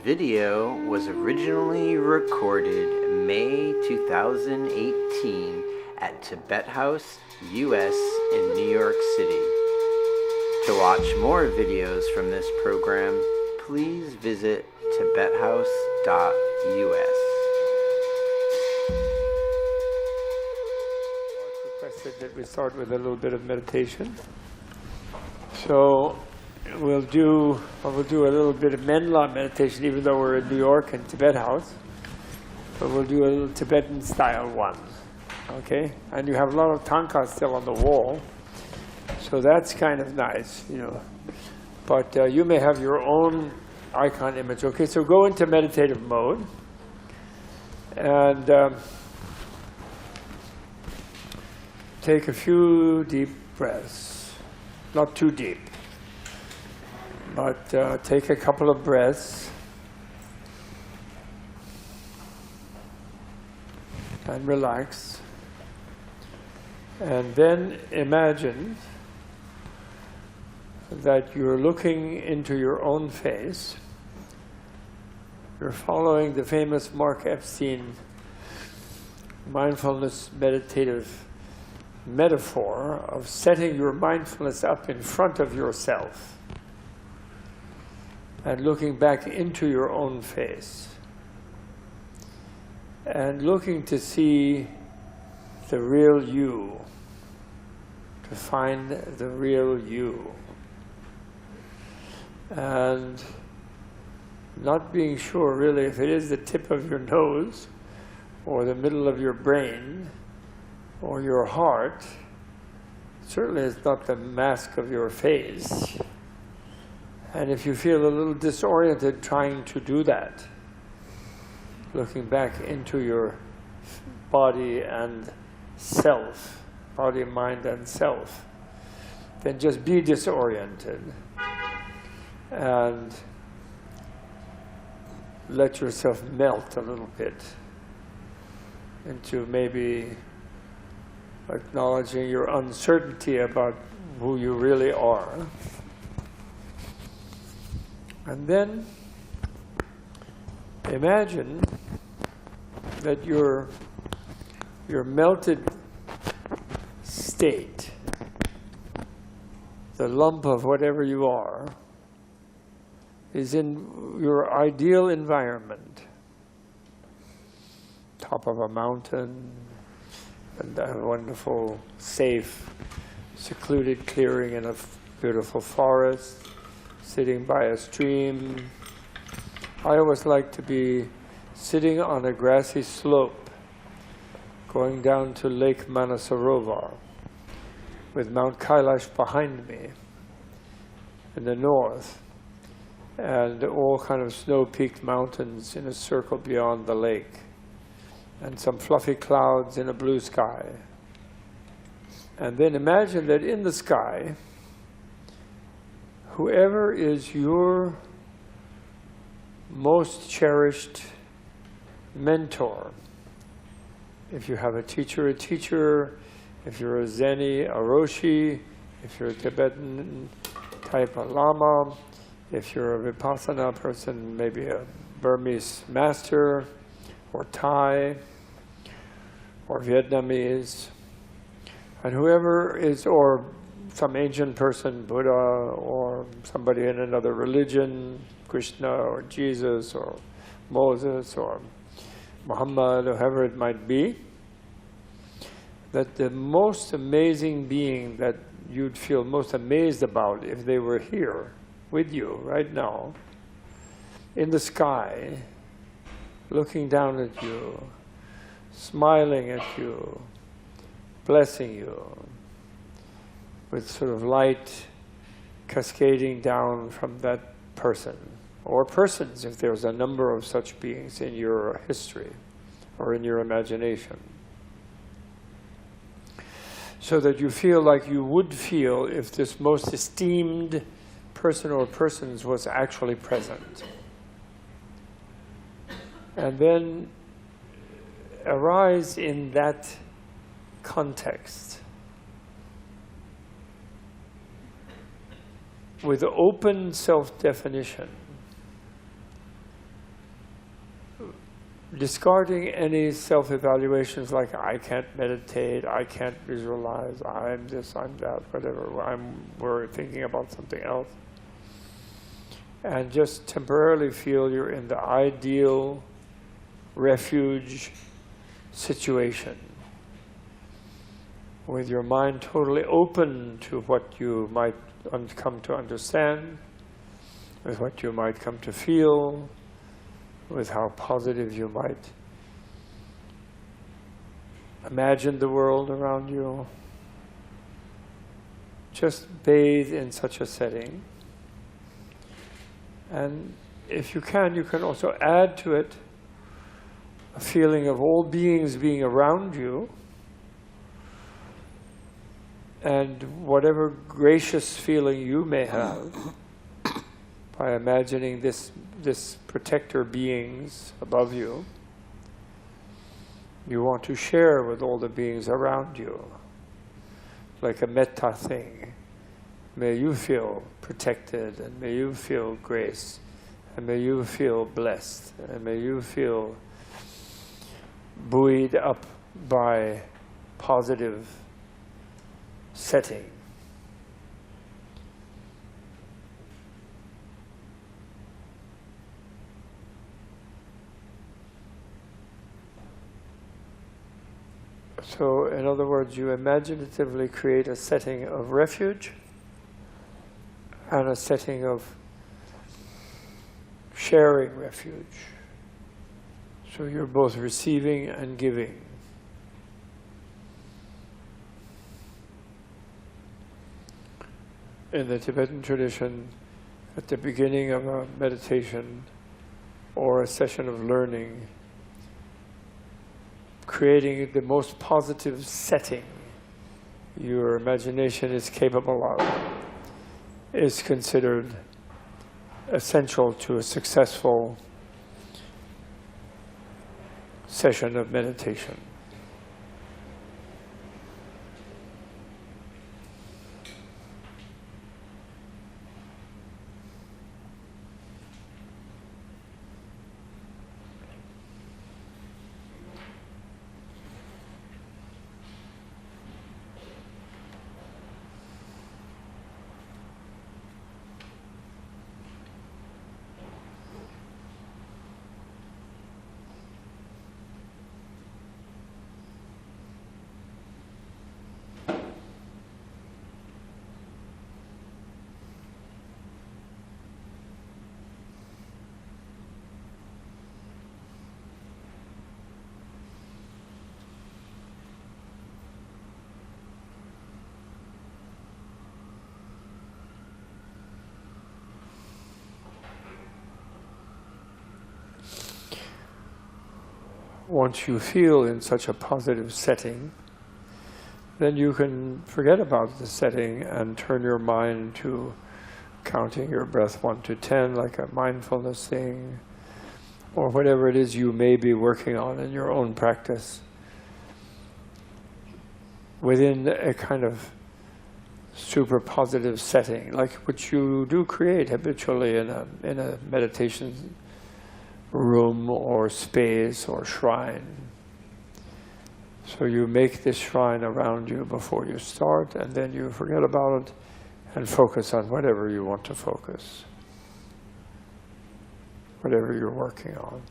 video was originally recorded May 2018 at Tibet House, US in New York City. To watch more videos from this program, please visit tibethouse.us. Requested that we start with a little bit of meditation. So we'll do a little bit of Menla meditation, even though we're in New York and Tibet House. But we'll do a little Tibetan style one, okay? And you have a lot of tanka still on the wall, so that's kind of nice, you know. But you may have your own icon image. Okay, so go into meditative mode, and take a few deep breaths, not too deep. But take a couple of breaths and relax. And then imagine that you're looking into your own face. You're following the famous Mark Epstein mindfulness meditative metaphor of setting your mindfulness up in front of yourself and looking back into your own face and looking to see the real you, to find the real you, and not being sure really if it is the tip of your nose or the middle of your brain or your heart. Certainly it's not the mask of your face. And if you feel a little disoriented trying to do that, looking back into your body and self, body, mind, and self, then just be disoriented and let yourself melt a little bit into maybe acknowledging your uncertainty about who you really are. And then imagine that your melted state, the lump of whatever you are, is in your ideal environment. Top of a mountain, and a wonderful, safe, secluded clearing in a beautiful forest, sitting by a stream. I always like to be sitting on a grassy slope, going down to Lake Manasarovar, with Mount Kailash behind me in the north, and all kind of snow-peaked mountains in a circle beyond the lake, and some fluffy clouds in a blue sky. And then imagine that in the sky, whoever is your most cherished mentor, if you have a teacher, if you're a Zeni, a Roshi, if you're a Tibetan type of Lama, if you're a Vipassana person, maybe a Burmese master, or Thai, or Vietnamese, and whoever is, or some ancient person, Buddha, or somebody in another religion, Krishna, or Jesus, or Moses, or Muhammad, or whoever it might be, that the most amazing being that you'd feel most amazed about if they were here with you right now, in the sky, looking down at you, smiling at you, blessing you, with sort of light cascading down from that person, or persons, if there's a number of such beings in your history or in your imagination. So that you feel like you would feel if this most esteemed person or persons was actually present. And then arise in that context with open self-definition discarding any self-evaluations like I can't meditate, I can't visualize, I'm this, I'm that, whatever, we're thinking about something else. And just temporarily feel you're in the ideal refuge situation, with your mind totally open to what you might come to understand, with what you might come to feel, with how positive you might imagine the world around you. Just bathe in such a setting. And if you can also add to it a feeling of all beings being around you, and whatever gracious feeling you may have by imagining this protector beings above you, you want to share with all the beings around you, like a metta thing. May you feel protected, and may you feel grace, and may you feel blessed, and may you feel buoyed up by positive setting. So, in other words, you imaginatively create a setting of refuge and a setting of sharing refuge. So you're both receiving and giving. In the Tibetan tradition, at the beginning of a meditation or a session of learning, creating the most positive setting your imagination is capable of is considered essential to a successful session of meditation. Once you feel in such a positive setting, then you can forget about the setting and turn your mind to counting your breath 1 to 10, like a mindfulness thing, or whatever it is you may be working on in your own practice, within a kind of super positive setting, like which you do create habitually in a meditation room or space or shrine. So you make this shrine around you before you start, and then you forget about it and focus on whatever you want to focus, whatever you're working on.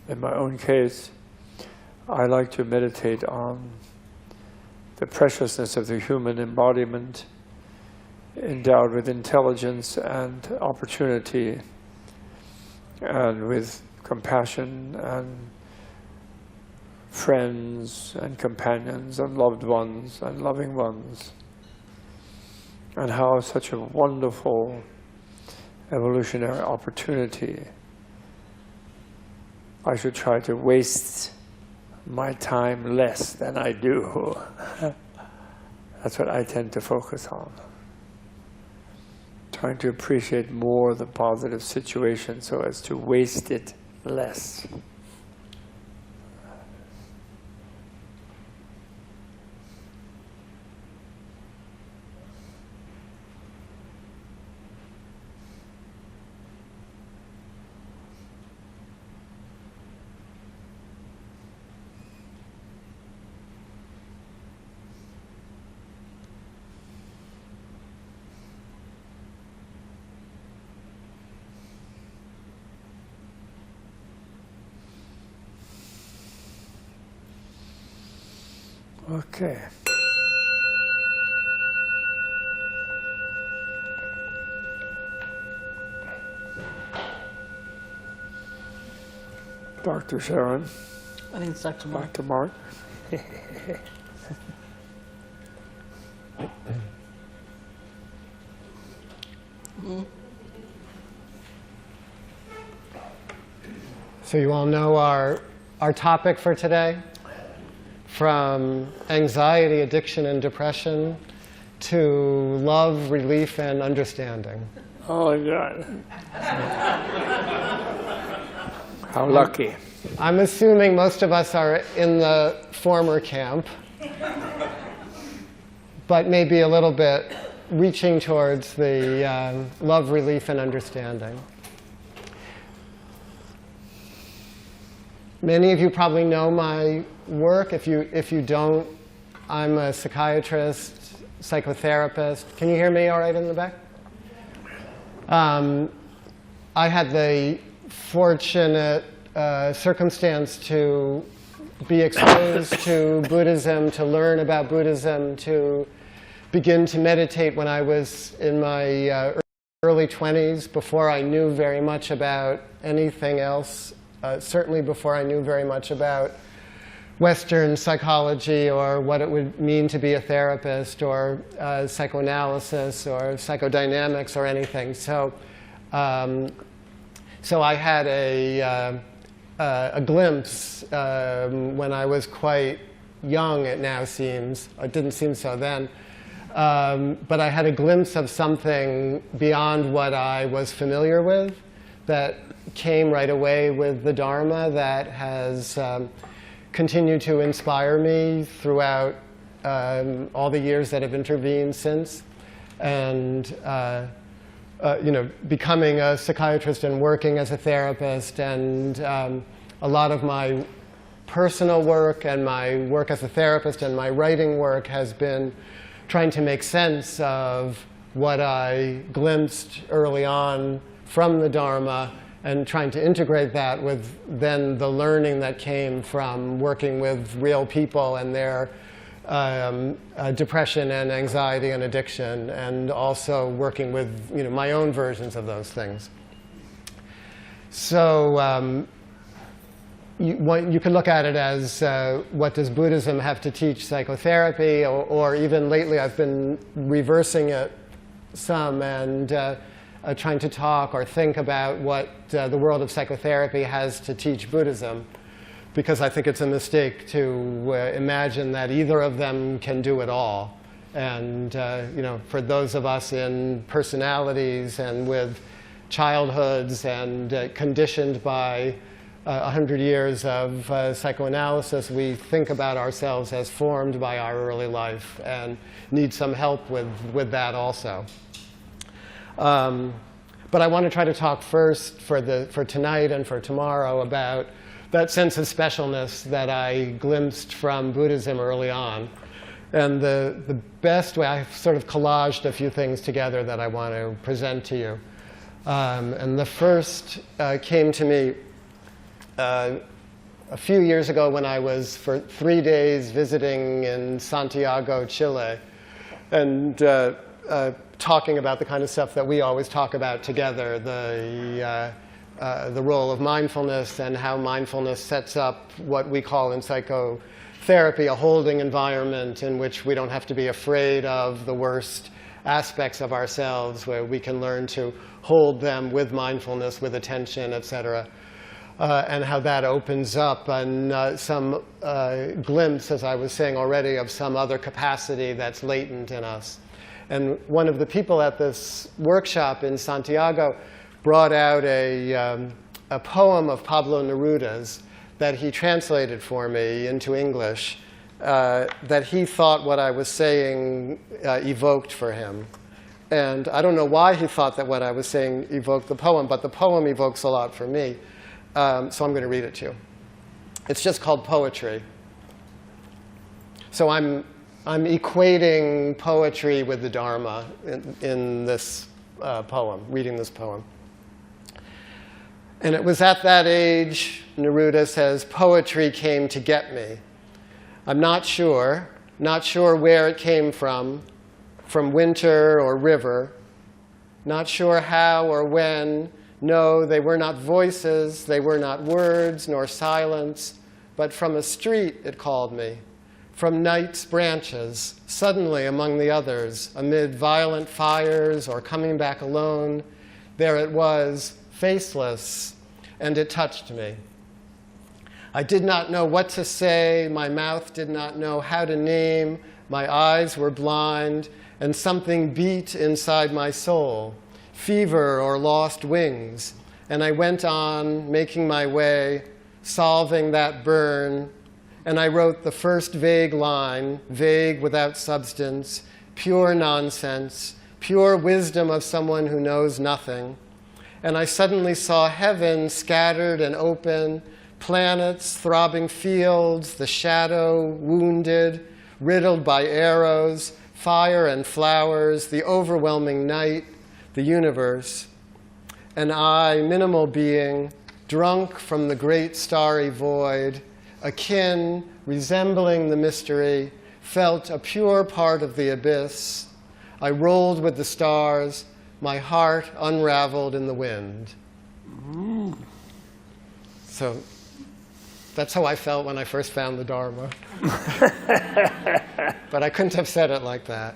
In my own case, I like to meditate on the preciousness of the human embodiment, endowed with intelligence and opportunity, and with compassion and friends and companions and loved ones and loving ones, and how such a wonderful evolutionary opportunity. I should try to waste my time less than I do. That's what I tend to focus on. Trying to appreciate more the positive situation so as to waste it less. Okay. Dr. Sharon. I think it's Dr. Mark. Dr. Mark. So you all know our topic for today? From anxiety, addiction, and depression to love, relief, and understanding. Oh, God. How lucky. I'm assuming most of us are in the former camp, but maybe a little bit reaching towards the love, relief, and understanding. Many of you probably know my work. If you don't, I'm a psychiatrist, psychotherapist. Can you hear me all right in the back? I had the fortunate circumstance to be exposed to Buddhism, to learn about Buddhism, to begin to meditate when I was in my early 20s, before I knew very much about anything else. Certainly before I knew very much about Western psychology or what it would mean to be a therapist or psychoanalysis or psychodynamics or anything. So I had a glimpse when I was quite young, it now seems. It didn't seem so then. But I had a glimpse of something beyond what I was familiar with that came right away with the Dharma, that has continued to inspire me throughout all the years that have intervened since. And becoming a psychiatrist and working as a therapist, and a lot of my personal work and my work as a therapist and my writing work has been trying to make sense of what I glimpsed early on from the Dharma, and trying to integrate that with then the learning that came from working with real people and their depression and anxiety and addiction, and also working with my own versions of those things. So you could look at it as what does Buddhism have to teach psychotherapy, or even lately I've been reversing it some and trying to talk or think about what the world of psychotherapy has to teach Buddhism, because I think it's a mistake to imagine that either of them can do it all. And for those of us in personalities and with childhoods and conditioned by 100 years of psychoanalysis, we think about ourselves as formed by our early life and need some help with that also. But I want to try to talk first for tonight and for tomorrow about that sense of specialness that I glimpsed from Buddhism early on. And the best way, I've sort of collaged a few things together that I want to present to you. And the first came to me a few years ago when I was for 3 days visiting in Santiago, Chile, and talking about the kind of stuff that we always talk about together, the role of mindfulness and how mindfulness sets up what we call in psychotherapy a holding environment in which we don't have to be afraid of the worst aspects of ourselves, where we can learn to hold them with mindfulness, with attention, etc. And how that opens up and some glimpse, as I was saying already, of some other capacity that's latent in us. And one of the people at this workshop in Santiago brought out a poem of Pablo Neruda's that he translated for me into English, that he thought what I was saying evoked for him. And I don't know why he thought that what I was saying evoked the poem, but the poem evokes a lot for me. So I'm going to read it to you. It's just called Poetry. So I'm equating poetry with the Dharma in this poem, reading this poem. And it was at that age, Neruda says, poetry came to get me. I'm not sure, not sure where it came from winter or river, not sure how or when. No, they were not voices, they were not words nor silence, but from a street it called me, from night's branches, suddenly among the others, amid violent fires or coming back alone. There it was, faceless, and it touched me. I did not know what to say, my mouth did not know how to name, my eyes were blind, and something beat inside my soul, fever or lost wings, and I went on, making my way, solving that burn, and I wrote the first vague line, vague without substance, pure nonsense, pure wisdom of someone who knows nothing. And I suddenly saw heaven scattered and open, planets, throbbing fields, the shadow, wounded, riddled by arrows, fire and flowers, the overwhelming night, the universe. And I, minimal being, drunk from the great starry void, akin, resembling the mystery, felt a pure part of the abyss. I rolled with the stars, my heart unraveled in the wind. So that's how I felt when I first found the Dharma. But I couldn't have said it like that.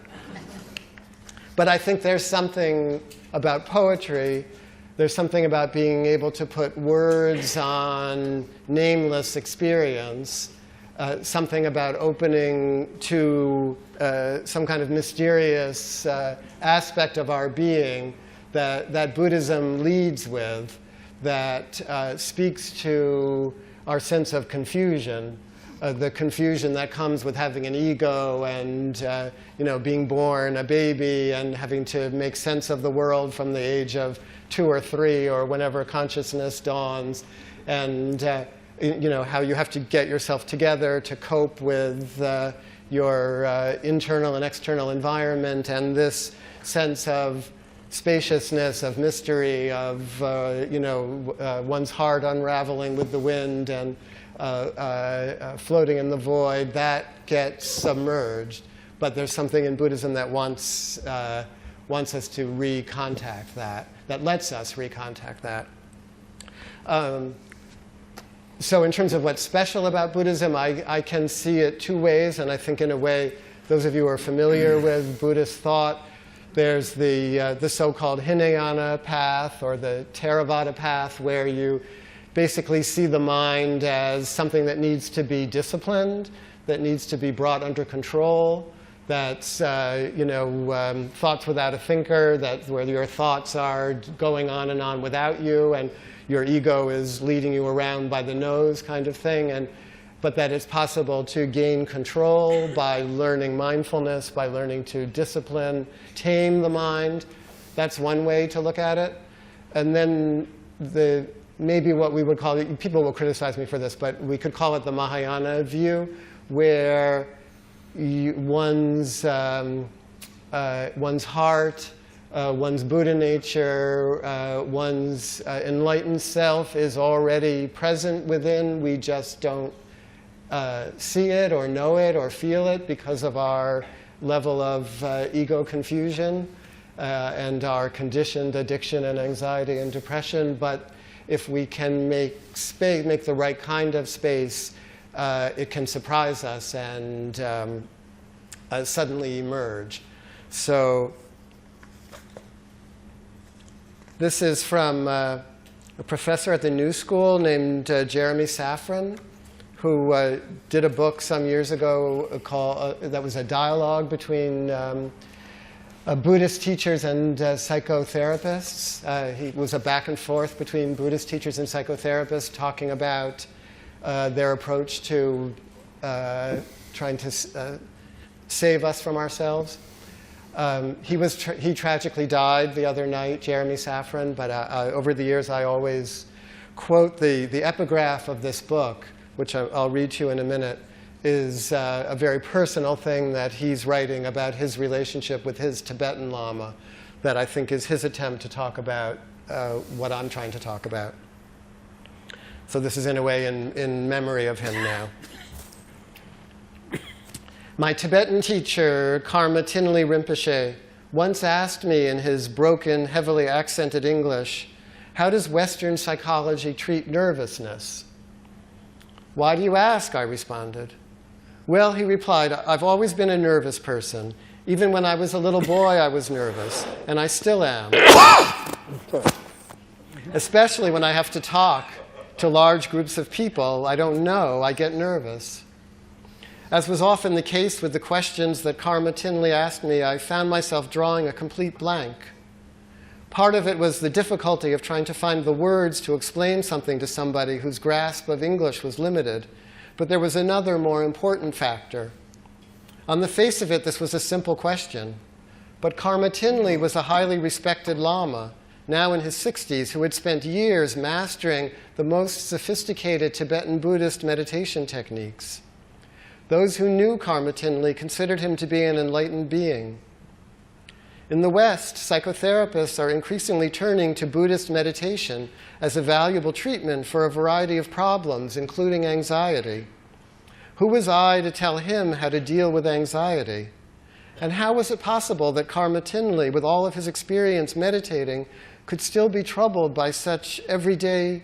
But I think there's something about poetry, there's something about being able to put words on nameless experience, something about opening to some kind of mysterious aspect of our being that Buddhism leads with, that speaks to our sense of confusion, the confusion that comes with having an ego and being born a baby and having to make sense of the world from the age of 2 or 3 or whenever consciousness dawns, and how you have to get yourself together to cope with your internal and external environment, and this sense of spaciousness, of mystery, of one's heart unraveling with the wind and floating in the void, that gets submerged. But there's something in Buddhism that wants us to recontact that lets us recontact that. So in terms of what's special about Buddhism, I can see it 2 ways, and I think in a way, those of you who are familiar with Buddhist thought, there's the so-called Hinayana path or the Theravada path, where you basically see the mind as something that needs to be disciplined, that needs to be brought under control, that's thoughts without a thinker, where your thoughts are going on and on without you, and your ego is leading you around by the nose kind of thing. But that it's possible to gain control by learning mindfulness, by learning to discipline, tame the mind. That's one way to look at it. And then maybe what we would call it, people will criticize me for this, but we could call it the Mahayana view, where one's heart, one's Buddha nature, one's enlightened self is already present within. We just don't see it or know it or feel it because of our level of ego confusion and our conditioned addiction and anxiety and depression. But if we can make the right kind of space, it can surprise us and suddenly emerge. So this is from a professor at the New School named Jeremy Safran, who did a book some years ago that was a dialogue between Buddhist teachers and psychotherapists. He was a back and forth between Buddhist teachers and psychotherapists talking about their approach to trying to save us from ourselves. He tragically died the other night, Jeremy Safran, but over the years I always quote the epigraph of this book, which I'll read to you in a minute, is a very personal thing that he's writing about his relationship with his Tibetan Lama that I think is his attempt to talk about what I'm trying to talk about. So this is in a way in memory of him now. My Tibetan teacher, Karma Tinley Rinpoche, once asked me in his broken, heavily accented English, "How does Western psychology treat nervousness?" "Why do you ask?" I responded. "Well," he replied, "I've always been a nervous person. Even when I was a little boy, I was nervous, and I still am. Especially when I have to talk to large groups of people I don't know, I get nervous." As was often the case with the questions that Karma Tinley asked me, I found myself drawing a complete blank. Part of it was the difficulty of trying to find the words to explain something to somebody whose grasp of English was limited. But there was another more important factor. On the face of it, this was a simple question. But Karma Tinley was a highly respected Lama, now in his 60s, who had spent years mastering the most sophisticated Tibetan Buddhist meditation techniques. Those who knew Karma Tinley considered him to be an enlightened being. In the West, psychotherapists are increasingly turning to Buddhist meditation as a valuable treatment for a variety of problems, including anxiety. Who was I to tell him how to deal with anxiety? And how was it possible that Karma Tinley, with all of his experience meditating, could still be troubled by such everyday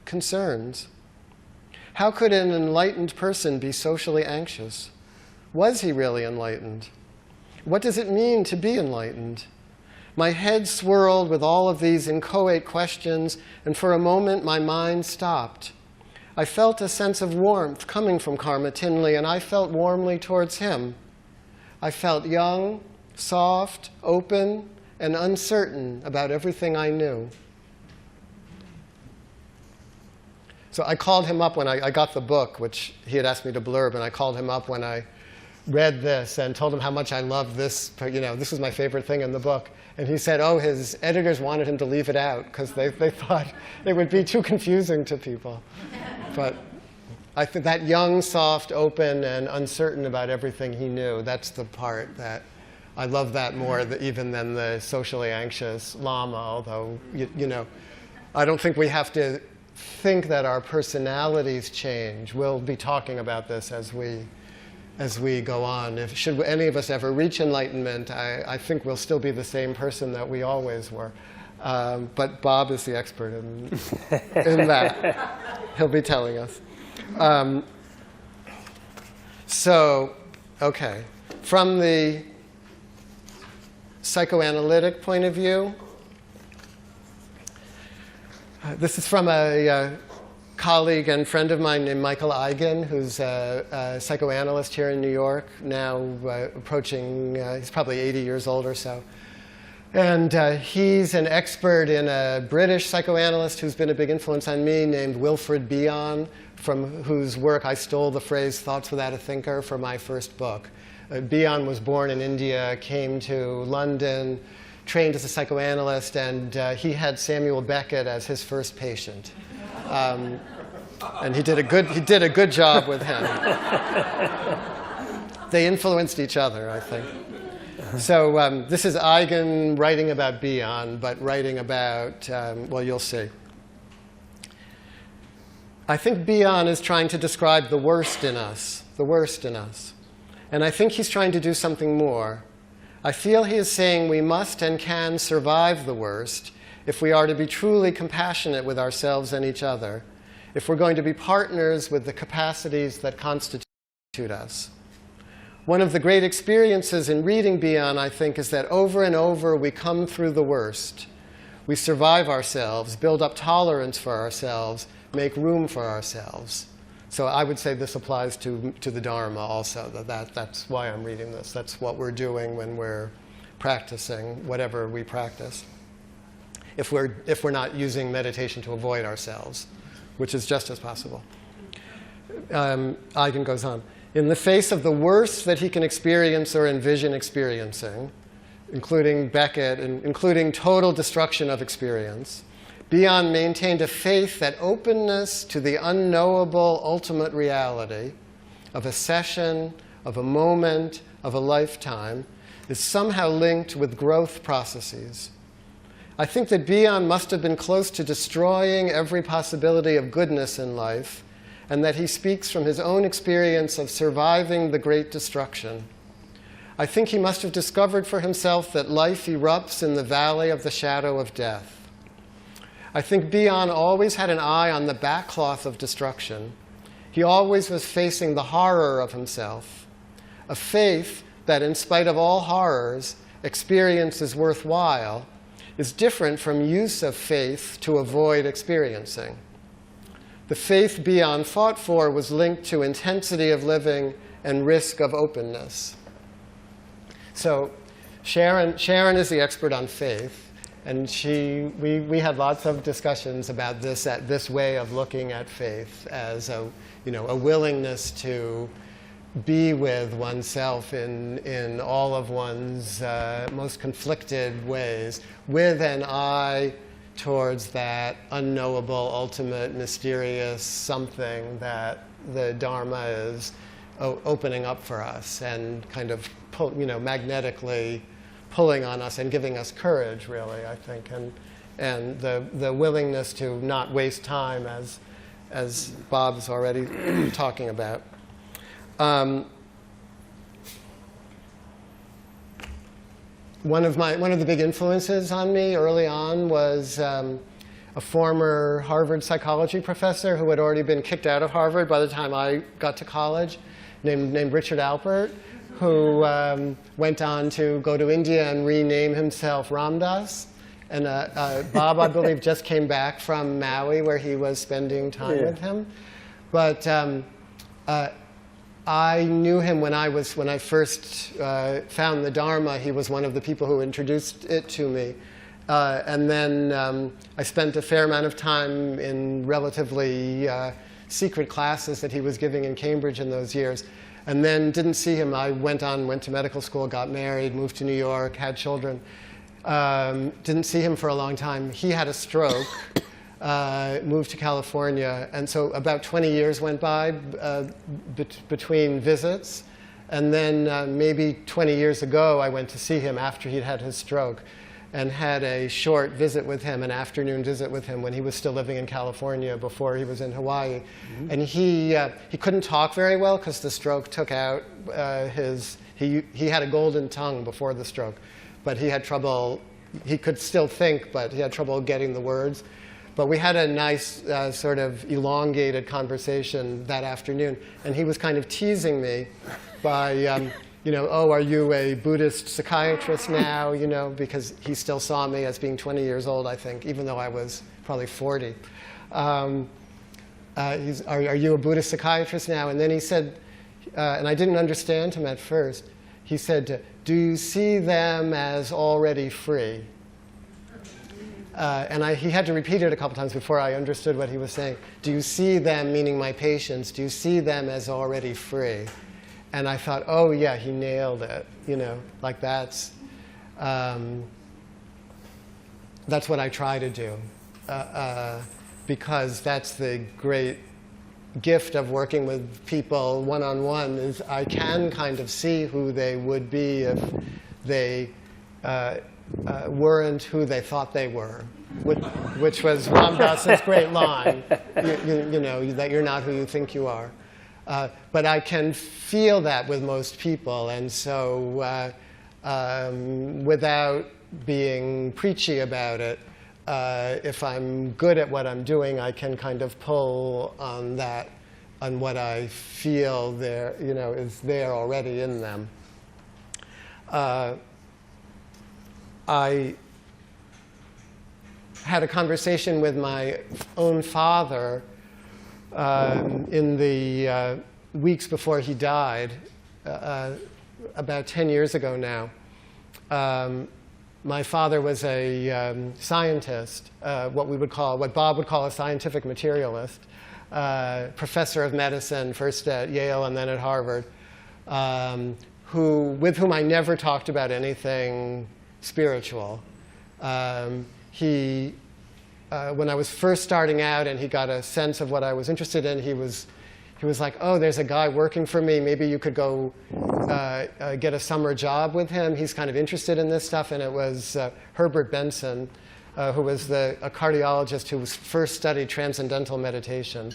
concerns? How could an enlightened person be socially anxious? Was he really enlightened? What does it mean to be enlightened? My head swirled with all of these inchoate questions, and for a moment my mind stopped. I felt a sense of warmth coming from Karma Tinley, and I felt warmly towards him. I felt young, soft, open, and uncertain about everything I knew. So I called him up when I got the book, which he had asked me to blurb, and I called him up when I read this and told him how much I loved this. This was my favorite thing in the book. And he said, oh, his editors wanted him to leave it out because they thought it would be too confusing to people. But I think that young, soft, open, and uncertain about everything he knew, that's the part that I love that more even than the socially anxious Lama, although, I don't think we have to think that our personalities change. We'll be talking about this as we go on. Should any of us ever reach enlightenment, I think we'll still be the same person that we always were. But Bob is the expert in that. He'll be telling us. Okay. From the psychoanalytic point of view, this is from a colleague and friend of mine named Michael Eigen, who's a psychoanalyst here in New York, now approaching, he's probably 80 years old or so. And he's an expert in a British psychoanalyst who's been a big influence on me named Wilfred Bion, from whose work I stole the phrase "thoughts without a thinker" for my first book. Bion was born in India, came to London, trained as a psychoanalyst, and he had Samuel Beckett as his first patient. And he did a good job with him. They influenced each other, I think. So this is Eigen writing about Bion, but writing about, well, you'll see. I think Bion is trying to describe the worst in us, the worst in us. And I think he's trying to do something more. I feel he is saying we must and can survive the worst if we are to be truly compassionate with ourselves and each other, if we're going to be partners with the capacities that constitute us. One of the great experiences in reading Bion, I think, is that over and over we come through the worst. We survive ourselves, build up tolerance for ourselves, make room for ourselves. So I would say this applies to the Dharma also. That's why I'm reading this. That's what we're doing when we're practicing whatever we practice. If we're not using meditation to avoid ourselves, which is just as possible. Eigen goes on. In the face of the worst that he can experience or envision experiencing, including Beckett, and including total destruction of experience, Bion maintained a faith that openness to the unknowable ultimate reality of a session, of a moment, of a lifetime, is somehow linked with growth processes. I think that Bion must have been close to destroying every possibility of goodness in life and that he speaks from his own experience of surviving the Great Destruction. I think he must have discovered for himself that life erupts in the valley of the shadow of death. I think Bion always had an eye on the backcloth of destruction. He always was facing the horror of himself. A faith that, in spite of all horrors, experience is worthwhile is different from use of faith to avoid experiencing. The faith Bion fought for was linked to intensity of living and risk of openness. So Sharon is the expert on faith, and we had lots of discussions about this way of looking at faith as a willingness to be with oneself in all of one's most conflicted ways, with an eye towards that unknowable, ultimate, mysterious something that the Dharma is opening up for us and kind of magnetically pulling on us and giving us courage, really, I think, and the willingness to not waste time, as Bob's already talking about. One of the big influences on me early on was a former Harvard psychology professor who had already been kicked out of Harvard by the time I got to college, named Richard Alpert, who went on to go to India and rename himself Ramdas. And Bob, I believe, just came back from Maui, where he was spending time with him. But I knew him when I first found the Dharma. He was one of the people who introduced it to me. And then I spent a fair amount of time in relatively secret classes that he was giving in Cambridge in those years. And then didn't see him. I went to medical school, got married, moved to New York, had children. Didn't see him for a long time. He had a stroke, moved to California, and so about 20 years went by between visits. And then maybe 20 years ago, I went to see him after he'd had his stroke and had a short visit with him, an afternoon visit with him when he was still living in California before he was in Hawaii. Mm-hmm. And he couldn't talk very well because the stroke took out he had a golden tongue before the stroke. But he had trouble, he could still think, but he had trouble getting the words. But we had a nice sort of elongated conversation that afternoon. And he was kind of teasing me by, oh, are you a Buddhist psychiatrist now? Because he still saw me as being 20 years old, I think, even though I was probably 40. Are you a Buddhist psychiatrist now? And then he said, and I didn't understand him at first, he said, do you see them as already free? And he had to repeat it a couple times before I understood what he was saying. Do you see them, meaning my patients, do you see them as already free? And I thought, oh yeah, he nailed it. Like that's what I try to do. Because that's the great gift of working with people one-on-one, is I can kind of see who they would be if they weren't who they thought they were, which was Ram Dass's great line, that you're not who you think you are. But I can feel that with most people, and so without being preachy about it, if I'm good at what I'm doing, I can kind of pull on that, on what I feel there, is there already in them. I had a conversation with my own father in the weeks before he died, about 10 years ago now. My father was a scientist, what Bob would call a scientific materialist, professor of medicine, first at Yale and then at Harvard, with whom I never talked about anything spiritual. When I was first starting out and he got a sense of what I was interested in, he was like, oh, there's a guy working for me. Maybe you could go get a summer job with him. He's kind of interested in this stuff. And it was Herbert Benson, who was a cardiologist who first studied transcendental meditation.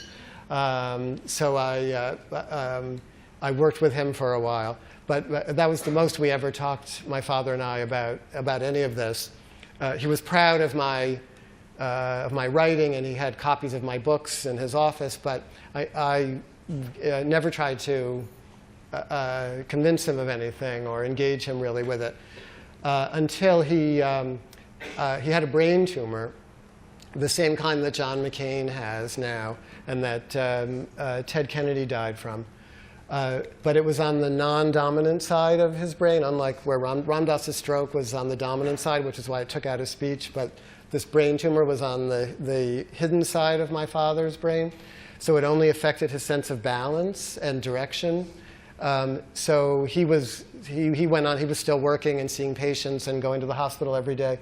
So I worked with him for a while. But that was the most we ever talked, my father and I, about any of this. He was proud of my writing, and he had copies of my books in his office, but I never tried to convince him of anything or engage him really with it until he had a brain tumor, the same kind that John McCain has now and that Ted Kennedy died from. But it was on the non-dominant side of his brain, unlike where Ram Dass's stroke was on the dominant side, which is why it took out his speech. But this brain tumor was on the hidden side of my father's brain. So it only affected his sense of balance and direction. So he went on, he was still working and seeing patients and going to the hospital every day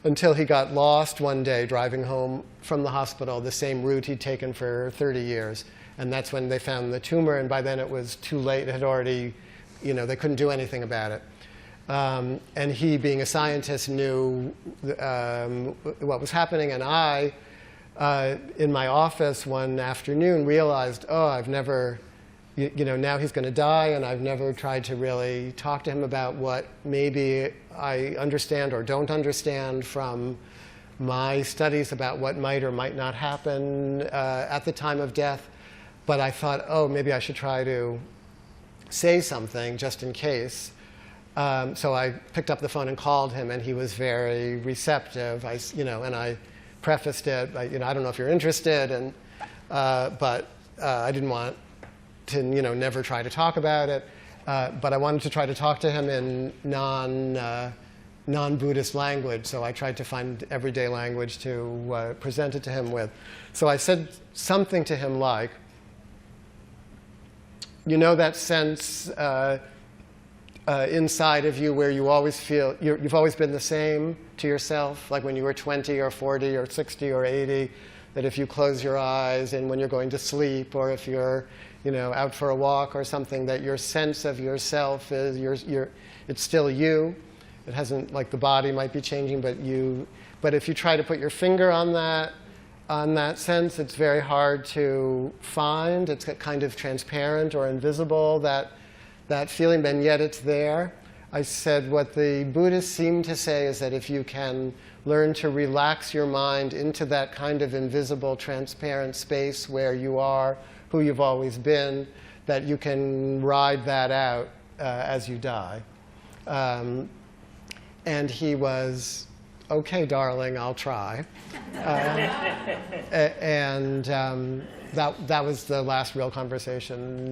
until he got lost one day driving home from the hospital, the same route he'd taken for 30 years. And that's when they found the tumor, and by then it was too late. It had already, they couldn't do anything about it. And he, being a scientist, knew what was happening. And I, in my office one afternoon, realized, I've never, now he's going to die, and I've never tried to really talk to him about what maybe I understand or don't understand from my studies about what might or might not happen at the time of death. But I thought, maybe I should try to say something just in case. So I picked up the phone and called him, and he was very receptive. And I prefaced it, I don't know if you're interested, and but I didn't want to, never try to talk about it. But I wanted to try to talk to him in non-Buddhist language, so I tried to find everyday language to present it to him with. So I said something to him like, that sense inside of you where you always feel you've always been the same to yourself, like when you were 20 or 40 or 60 or 80, that if you close your eyes and when you're going to sleep, or if you're out for a walk or something, that your sense of yourself is it's still you. It hasn't, like the body might be changing, but if you try to put your finger on that sense, it's very hard to find. It's kind of transparent or invisible, that feeling, and yet it's there. I said what the Buddhists seem to say is that if you can learn to relax your mind into that kind of invisible, transparent space where you are who you've always been, that you can ride that out as you die. And he was, okay, darling, I'll try. And that was the last real conversation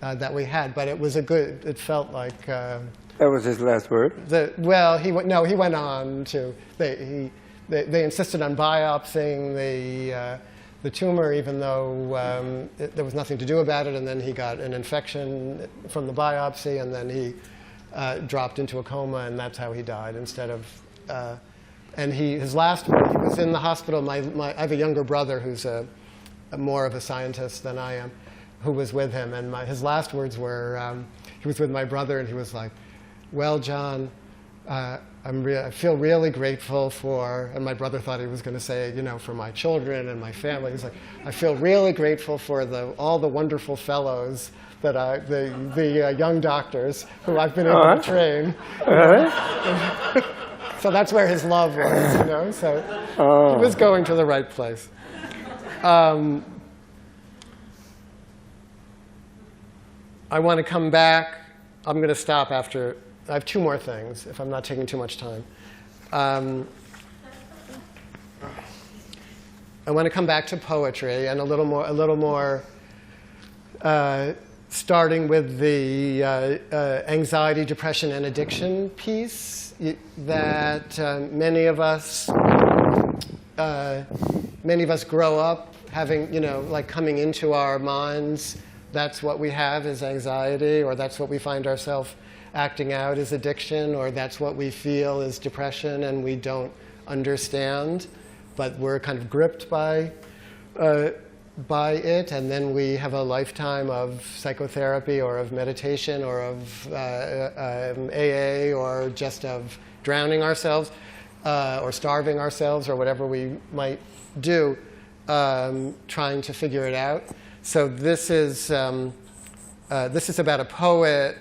that we had. But it was it felt like... that was his last word? He went on to... They insisted on biopsying the tumor, even though there was nothing to do about it. And then he got an infection from the biopsy, and then he dropped into a coma, and that's how he died instead of... And his last word, he was in the hospital. I have a younger brother who's more of a scientist than I am, who was with him. And his last words were, he was with my brother, and he was like, well, John, I feel really grateful for, and my brother thought he was going to say, for my children and my family. He's like, I feel really grateful for all the wonderful fellows that the young doctors who I've been able to train. So that's where his love was, So he was going to the right place. I want to come back. I'm going to stop after. I have two more things, if I'm not taking too much time. I want to come back to poetry and a little more. Starting with the anxiety, depression, and addiction piece, that many of us grow up having, like coming into our minds, that's what we have is anxiety, or that's what we find ourselves acting out as addiction, or that's what we feel is depression, and we don't understand, but we're kind of gripped by it, and then we have a lifetime of psychotherapy or of meditation or of AA or just of drowning ourselves or starving ourselves or whatever we might do. trying to figure it out. So this is about a poet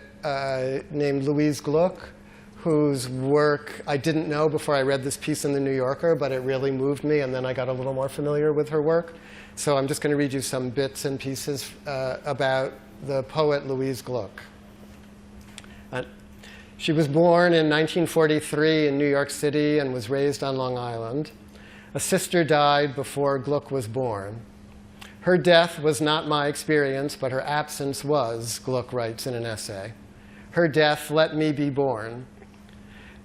named Louise Gluck, whose work I didn't know before I read this piece in The New Yorker, but it really moved me, and then I got a little more familiar with her work. So I'm just going to read you some bits and pieces about the poet Louise Gluck. She was born in 1943 in New York City and was raised on Long Island. A sister died before Gluck was born. Her death was not my experience, but her absence was, Gluck writes in an essay. Her death let me be born.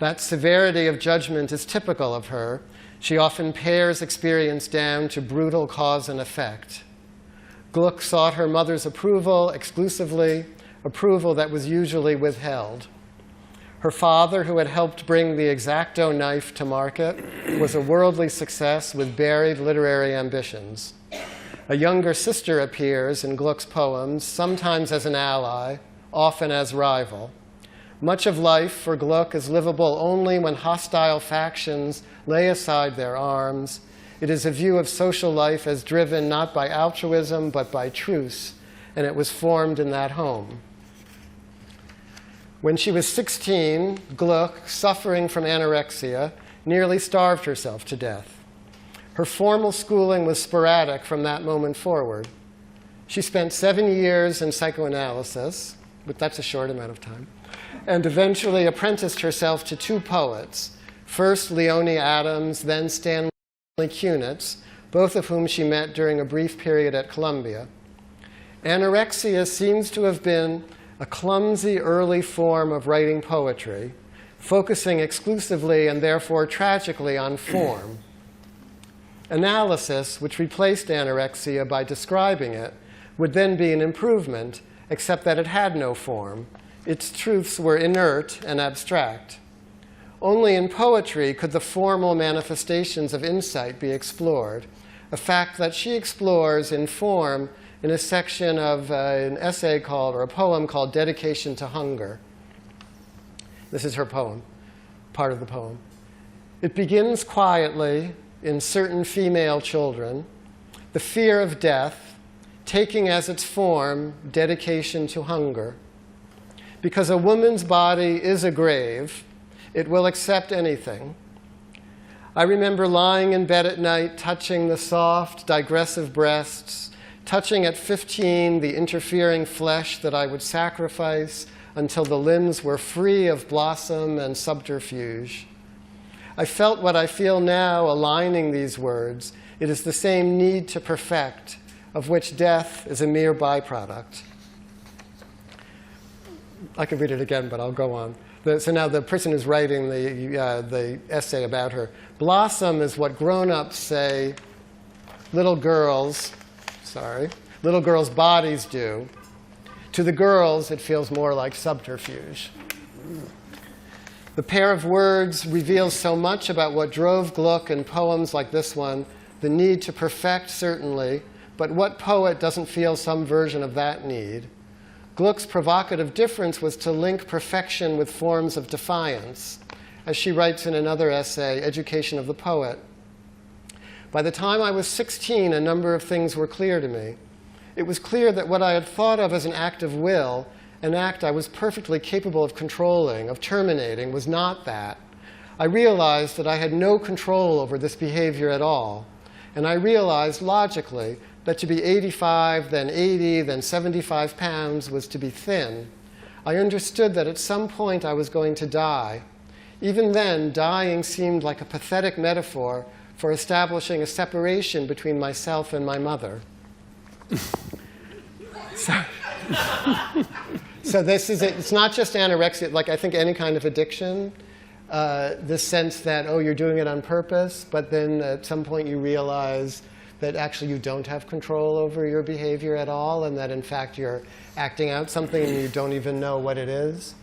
That severity of judgment is typical of her. She often pares experience down to brutal cause and effect. Gluck sought her mother's approval exclusively, approval that was usually withheld. Her father, who had helped bring the X-Acto knife to market, was a worldly success with buried literary ambitions. A younger sister appears in Gluck's poems, sometimes as an ally, often as rival. Much of life for Gluck is livable only when hostile factions lay aside their arms. It is a view of social life as driven not by altruism, but by truce, and it was formed in that home. When she was 16, Gluck, suffering from anorexia, nearly starved herself to death. Her formal schooling was sporadic from that moment forward. She spent 7 years in psychoanalysis, but that's a short amount of time, and eventually apprenticed herself to 2 poets, first Leonie Adams, then Stanley Kunitz, both of whom she met during a brief period at Columbia. Anorexia seems to have been a clumsy early form of writing poetry, focusing exclusively and therefore tragically on form. Analysis, which replaced anorexia by describing it, would then be an improvement, except that it had no form. Its truths were inert and abstract. Only in poetry could the formal manifestations of insight be explored, a fact that she explores in form in a section of an essay called, or a poem called Dedication to Hunger. This is her poem, part of the poem. It begins quietly in certain female children, the fear of death, taking as its form dedication to hunger. Because a woman's body is a grave, it will accept anything. I remember lying in bed at night, touching the soft, digressive breasts, touching at 15 the interfering flesh that I would sacrifice until the limbs were free of blossom and subterfuge. I felt what I feel now aligning these words. It is the same need to perfect, of which death is a mere byproduct. I could read it again, but I'll go on. So now the person who's writing the essay about her. Blossom is what grown-ups say little girls' bodies do. To the girls, it feels more like subterfuge. The pair of words reveals so much about what drove Gluck in poems like this one, the need to perfect, certainly, but what poet doesn't feel some version of that need? Gluck's provocative difference was to link perfection with forms of defiance, as she writes in another essay, Education of the Poet. By the time I was 16, a number of things were clear to me. It was clear that what I had thought of as an act of will, an act I was perfectly capable of controlling, of terminating, was not that. I realized that I had no control over this behavior at all. And I realized, logically, that to be 85, then 80, then 75 pounds was to be thin. I understood that at some point I was going to die. Even then, dying seemed like a pathetic metaphor for establishing a separation between myself and my mother. So this is it. It's not just anorexia. Like I think any kind of addiction, the sense that, oh, you're doing it on purpose, but then at some point you realize that actually you don't have control over your behavior at all, and that in fact you're acting out something and you don't even know what it is.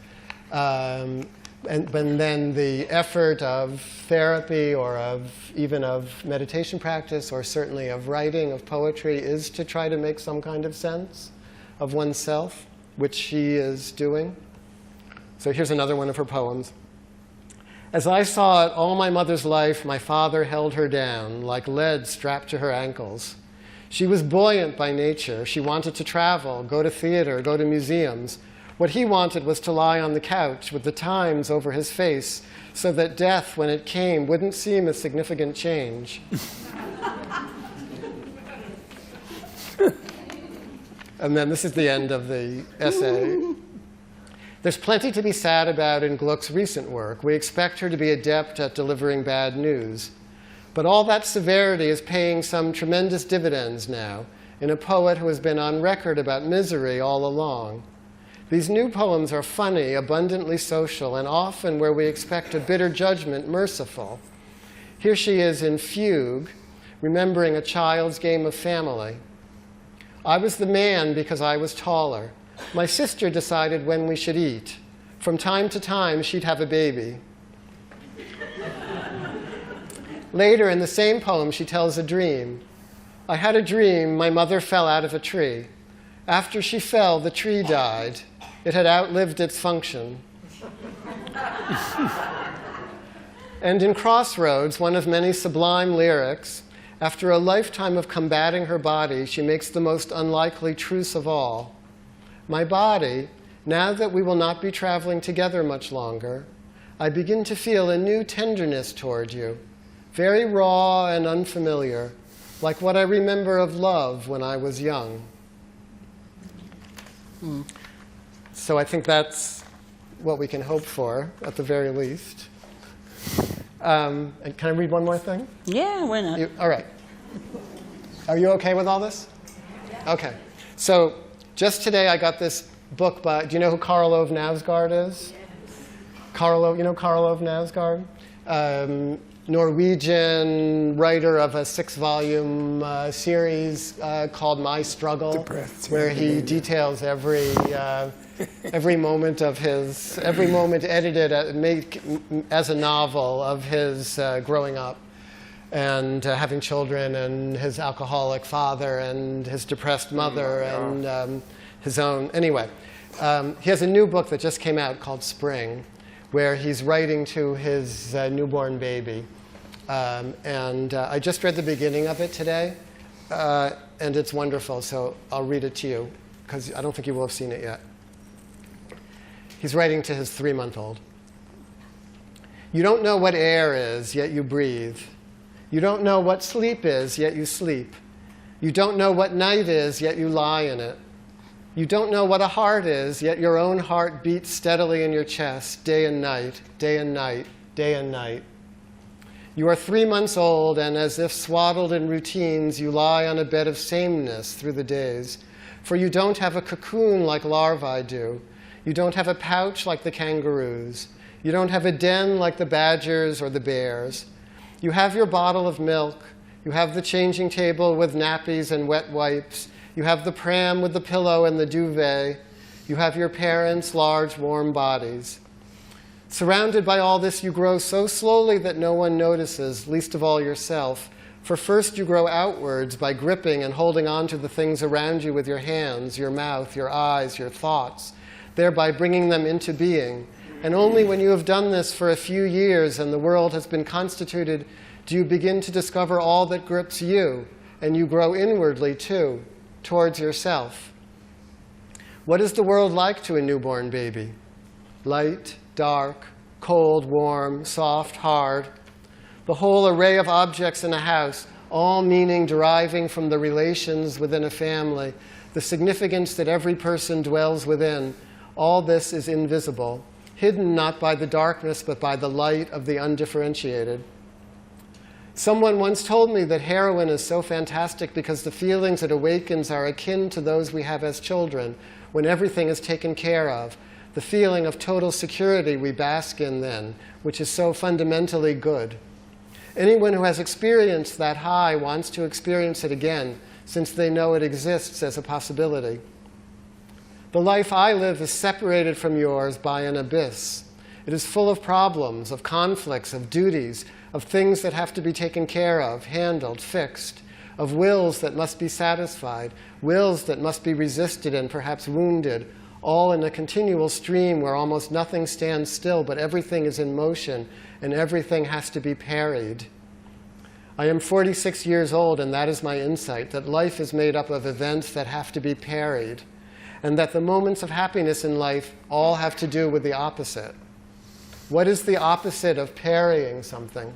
And then the effort of therapy or even of meditation practice or certainly of writing, of poetry, is to try to make some kind of sense of oneself, which she is doing. So here's another one of her poems. As I saw it all my mother's life, my father held her down, like lead strapped to her ankles. She was buoyant by nature. She wanted to travel, go to theater, go to museums. What he wanted was to lie on the couch with the Times over his face so that death, when it came, wouldn't seem a significant change. And then this is the end of the essay. There's plenty to be sad about in Gluck's recent work. We expect her to be adept at delivering bad news. But all that severity is paying some tremendous dividends now in a poet who has been on record about misery all along. These new poems are funny, abundantly social, and often where we expect a bitter judgment, merciful. Here she is in Fugue, remembering a child's game of family. I was the man because I was taller. My sister decided when we should eat. From time to time, she'd have a baby. Later, in the same poem, she tells a dream. I had a dream my mother fell out of a tree. After she fell, the tree died. It had outlived its function. And in Crossroads, one of many sublime lyrics, after a lifetime of combating her body, she makes the most unlikely truce of all. My body, now that we will not be traveling together much longer, I begin to feel a new tenderness toward you, very raw and unfamiliar, like what I remember of love when I was young. So I think that's what we can hope for, at the very least. And can I read one more thing? Yeah, why not? All right. Are you OK with all this? Yeah. OK. So just today, I got this book by, do you know who Karl Ove Knausgaard is? Yes. You know Karl Ove Knausgaard? Norwegian writer of a 6-volume series called My Struggle, where he details every moment of his, every moment edited as a novel of his growing up and having children, and his alcoholic father and his depressed mother and his own. Anyway, he has a new book that just came out called Spring, where he's writing to his newborn baby. I just read the beginning of it today, and it's wonderful, so I'll read it to you, because I don't think you will have seen it yet. He's writing to his 3-month-old. You don't know what air is, yet you breathe. You don't know what sleep is, yet you sleep. You don't know what night is, yet you lie in it. You don't know what a heart is, yet your own heart beats steadily in your chest, day and night, day and night, day and night. You are 3 months old, and as if swaddled in routines, you lie on a bed of sameness through the days. For you don't have a cocoon like larvae do. You don't have a pouch like the kangaroos. You don't have a den like the badgers or the bears. You have your bottle of milk. You have the changing table with nappies and wet wipes. You have the pram with the pillow and the duvet. You have your parents' large, warm bodies. Surrounded by all this, you grow so slowly that no one notices, least of all yourself. For first you grow outwards by gripping and holding on to the things around you with your hands, your mouth, your eyes, your thoughts, thereby bringing them into being. And only when you have done this for a few years and the world has been constituted do you begin to discover all that grips you, and you grow inwardly too, towards yourself. What is the world like to a newborn baby? Light, dark, cold, warm, soft, hard. The whole array of objects in a house, all meaning deriving from the relations within a family, the significance that every person dwells within, all this is invisible, hidden not by the darkness but by the light of the undifferentiated. Someone once told me that heroin is so fantastic because the feelings it awakens are akin to those we have as children, when everything is taken care of, the feeling of total security we bask in then, which is so fundamentally good. Anyone who has experienced that high wants to experience it again, since they know it exists as a possibility. The life I live is separated from yours by an abyss. It is full of problems, of conflicts, of duties, of things that have to be taken care of, handled, fixed, of wills that must be satisfied, wills that must be resisted and perhaps wounded, all in a continual stream where almost nothing stands still, but everything is in motion, and everything has to be parried. I am 46 years old, and that is my insight, that life is made up of events that have to be parried, and that the moments of happiness in life all have to do with the opposite. What is the opposite of parrying something?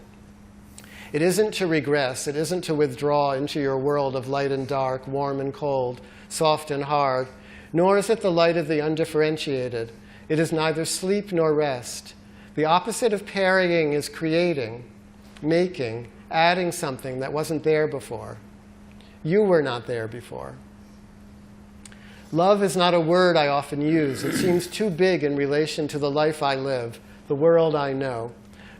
It isn't to regress. It isn't to withdraw into your world of light and dark, warm and cold, soft and hard, nor is it the light of the undifferentiated. It is neither sleep nor rest. The opposite of parrying is creating, making, adding something that wasn't there before. You were not there before. Love is not a word I often use. It seems too big in relation to the life I live, the world I know.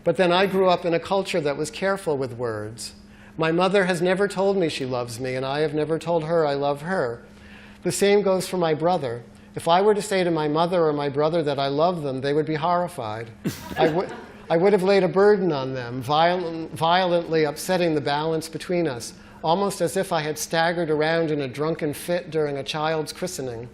But then I grew up in a culture that was careful with words. My mother has never told me she loves me, and I have never told her I love her. The same goes for my brother. If I were to say to my mother or my brother that I love them, they would be horrified. I would have laid a burden on them, violently upsetting the balance between us, almost as if I had staggered around in a drunken fit during a child's christening.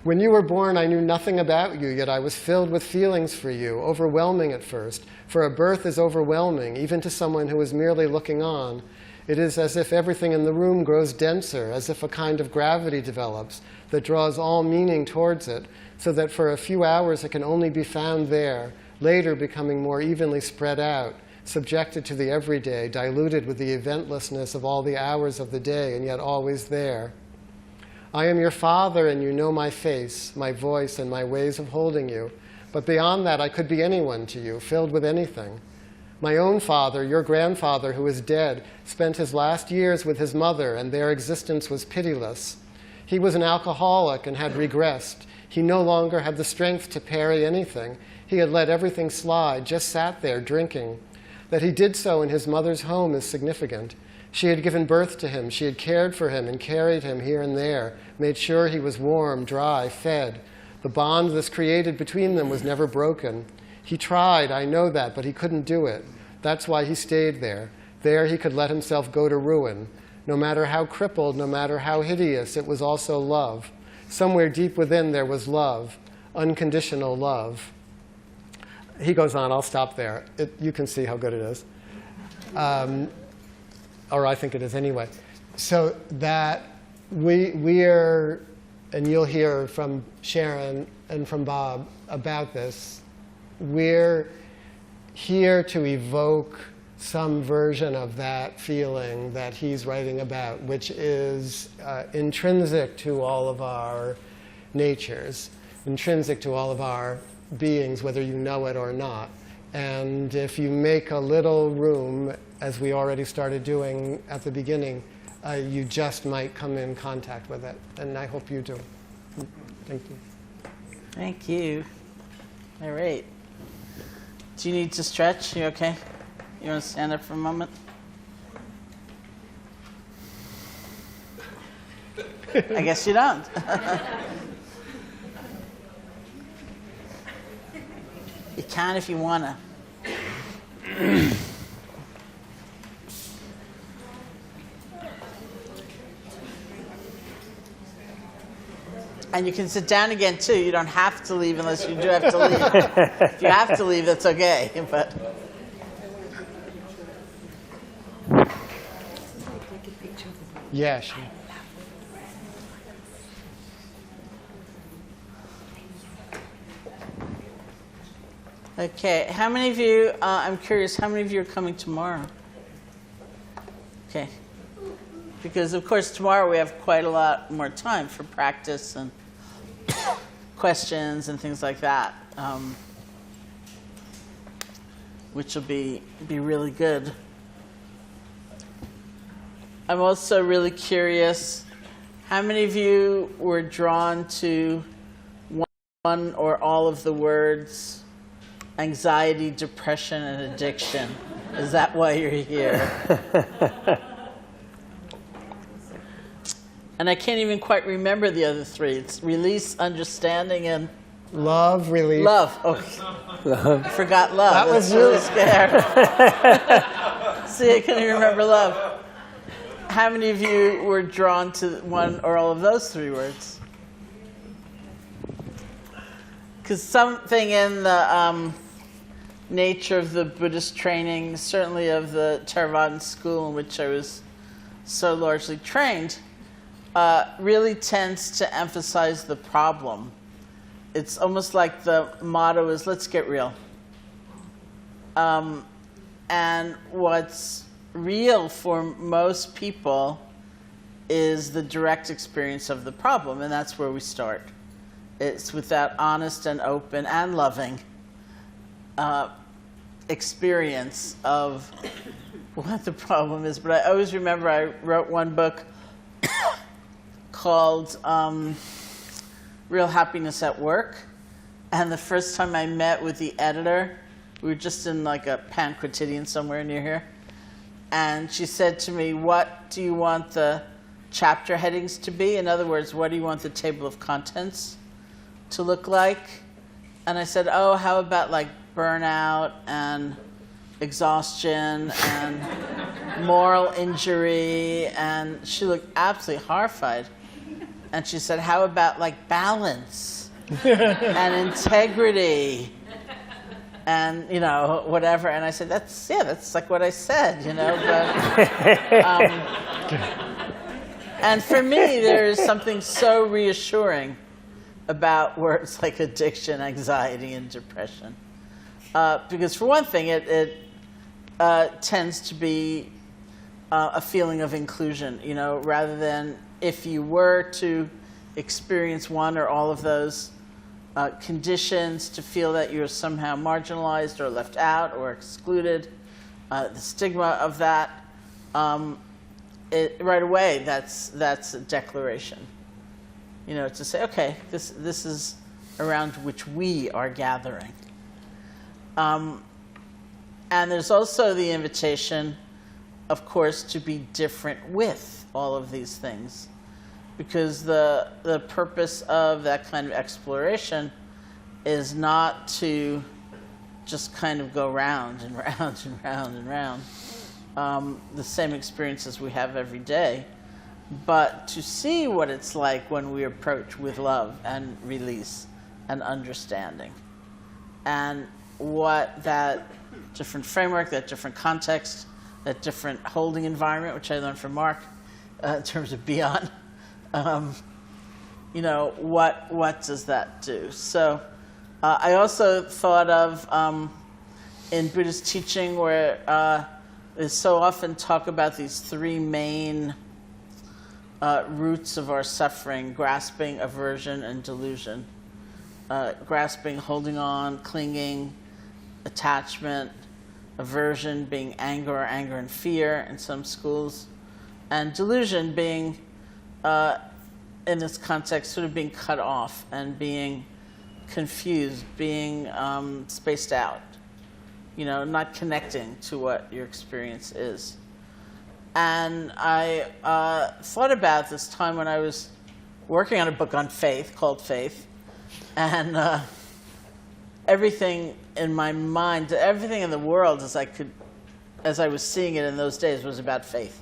When you were born, I knew nothing about you, yet I was filled with feelings for you, overwhelming at first. For a birth is overwhelming, even to someone who is merely looking on. It is as if everything in the room grows denser, as if a kind of gravity develops that draws all meaning towards it, so that for a few hours it can only be found there, later becoming more evenly spread out, subjected to the everyday, diluted with the eventlessness of all the hours of the day, and yet always there. I am your father, and you know my face, my voice, and my ways of holding you. But beyond that, I could be anyone to you, filled with anything. My own father, your grandfather, who is dead, spent his last years with his mother, and their existence was pitiless. He was an alcoholic and had regressed. He no longer had the strength to parry anything. He had let everything slide, just sat there drinking. That he did so in his mother's home is significant. She had given birth to him. She had cared for him and carried him here and there, made sure he was warm, dry, fed. The bond thus created between them was never broken. He tried, I know that, but he couldn't do it. That's why he stayed there. There he could let himself go to ruin. No matter how crippled, no matter how hideous, it was also love. Somewhere deep within there was love, unconditional love. He goes on, I'll stop there. You can see how good it is. Or I think it is anyway. So that we're, and you'll hear from Sharon and from Bob about this, we're here to evoke some version of that feeling that he's writing about, which is intrinsic to all of our natures, intrinsic to all of our beings, whether you know it or not. And if you make a little room, as we already started doing at the beginning, you just might come in contact with it. And I hope you do. Thank you. Thank you. All right. Do you need to stretch? You okay? You want to stand up for a moment? I guess you don't. You can if you want to. And you can sit down again, too. You don't have to leave unless you do have to leave. If you have to leave, that's okay. But Yeah, sure. okay, how many of you, I'm curious, how many of you are coming tomorrow? Okay. Because, of course, tomorrow we have quite a lot more time for practice and questions and things like that, which will be really good. I'm also really curious, how many of you were drawn to one or all of the words anxiety, depression, and addiction? Is that why you're here? And I can't even quite remember the other three. It's release, understanding, and love, relief. Love. Oh, I forgot love. That was really scared. See, I couldn't even remember love. How many of you were drawn to one or all of those three words? Because something in the nature of the Buddhist training, certainly of the Theravadan school in which I was so largely trained, really tends to emphasize the problem. It's almost like the motto is, let's get real. And what's real for most people is the direct experience of the problem, and that's where we start. It's with that honest and open and loving experience of what the problem is. But I always remember I wrote one book called Real Happiness at Work, and the first time I met with the editor, we were just in like a Pan Quotidian somewhere near here, and she said to me, what do you want the chapter headings to be? In other words, what do you want the table of contents to look like? And I said, oh, how about like burnout and exhaustion and moral injury? And she looked absolutely horrified. And she said, how about like balance and integrity and, you know, whatever. And I said, that's like what I said, you know. But, and for me, there's something so reassuring about words like addiction, anxiety, and depression. Because for one thing, it tends to be a feeling of inclusion, you know, rather than if you were to experience one or all of those conditions, to feel that you're somehow marginalized or left out or excluded, the stigma of that, right away, that's a declaration. You know, to say, okay, this is around which we are gathering. And there's also the invitation, of course, to be different with all of these things. Because the purpose of that kind of exploration is not to just kind of go round and round and round and round the same experiences we have every day, but to see what it's like when we approach with love and release and understanding. And what that different framework, that different context, that different holding environment, which I learned from Mark in terms of beyond, you know, what does that do? So I also thought of in Buddhist teaching where they so often talk about these three main roots of our suffering: grasping, aversion, and delusion. Grasping, holding on, clinging, attachment; aversion being anger and fear in some schools; and delusion being, in this context, sort of being cut off and being confused, being spaced out, you know, not connecting to what your experience is. And I thought about this time when I was working on a book on faith called Faith, and everything in my mind, everything in the world as I was seeing it in those days, was about faith.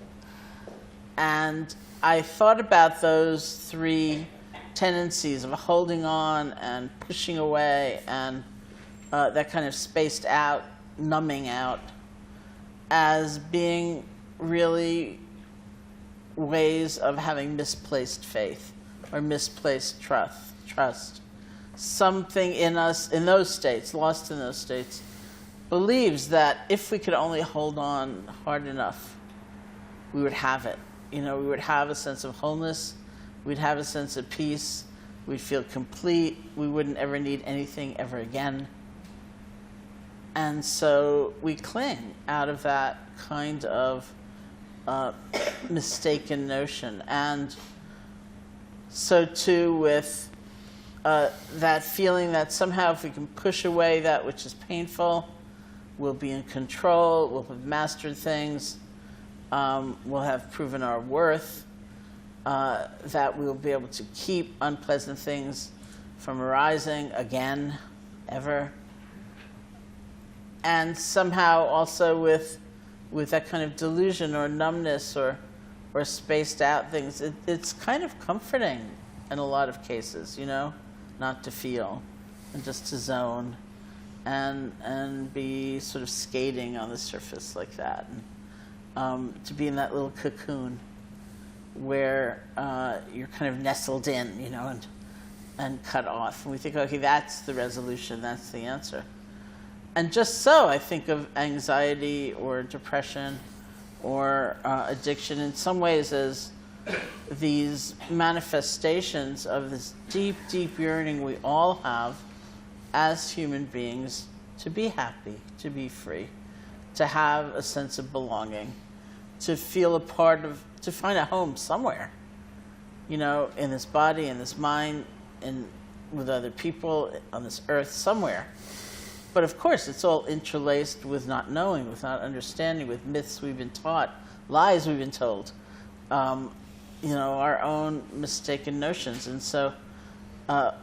And I thought about those three tendencies of holding on and pushing away and that kind of spaced out, numbing out, as being really ways of having misplaced faith or misplaced trust. Something in us, in those states, lost in those states, believes that if we could only hold on hard enough, we would have it. You know, we would have a sense of wholeness, we'd have a sense of peace, we'd feel complete, we wouldn't ever need anything ever again. And so we cling out of that kind of mistaken notion. And so too with that feeling that somehow if we can push away that which is painful, we'll be in control, we'll have mastered things, we'll have proven our worth, that we'll be able to keep unpleasant things from arising again, ever. And somehow also with that kind of delusion or numbness or spaced out things, it's kind of comforting in a lot of cases, you know, not to feel and just to zone and be sort of skating on the surface like that, and to be in that little cocoon where you're kind of nestled in, you know, and cut off. And we think, okay, that's the resolution, that's the answer. And just so, I think of anxiety or depression or addiction in some ways as these manifestations of this deep, deep yearning we all have as human beings to be happy, to be free, to have a sense of belonging, to feel a part of, to find a home somewhere, you know, in this body, in this mind, with other people, on this earth, somewhere. But of course, it's all interlaced with not knowing, with not understanding, with myths we've been taught, lies we've been told, you know, our own mistaken notions. And so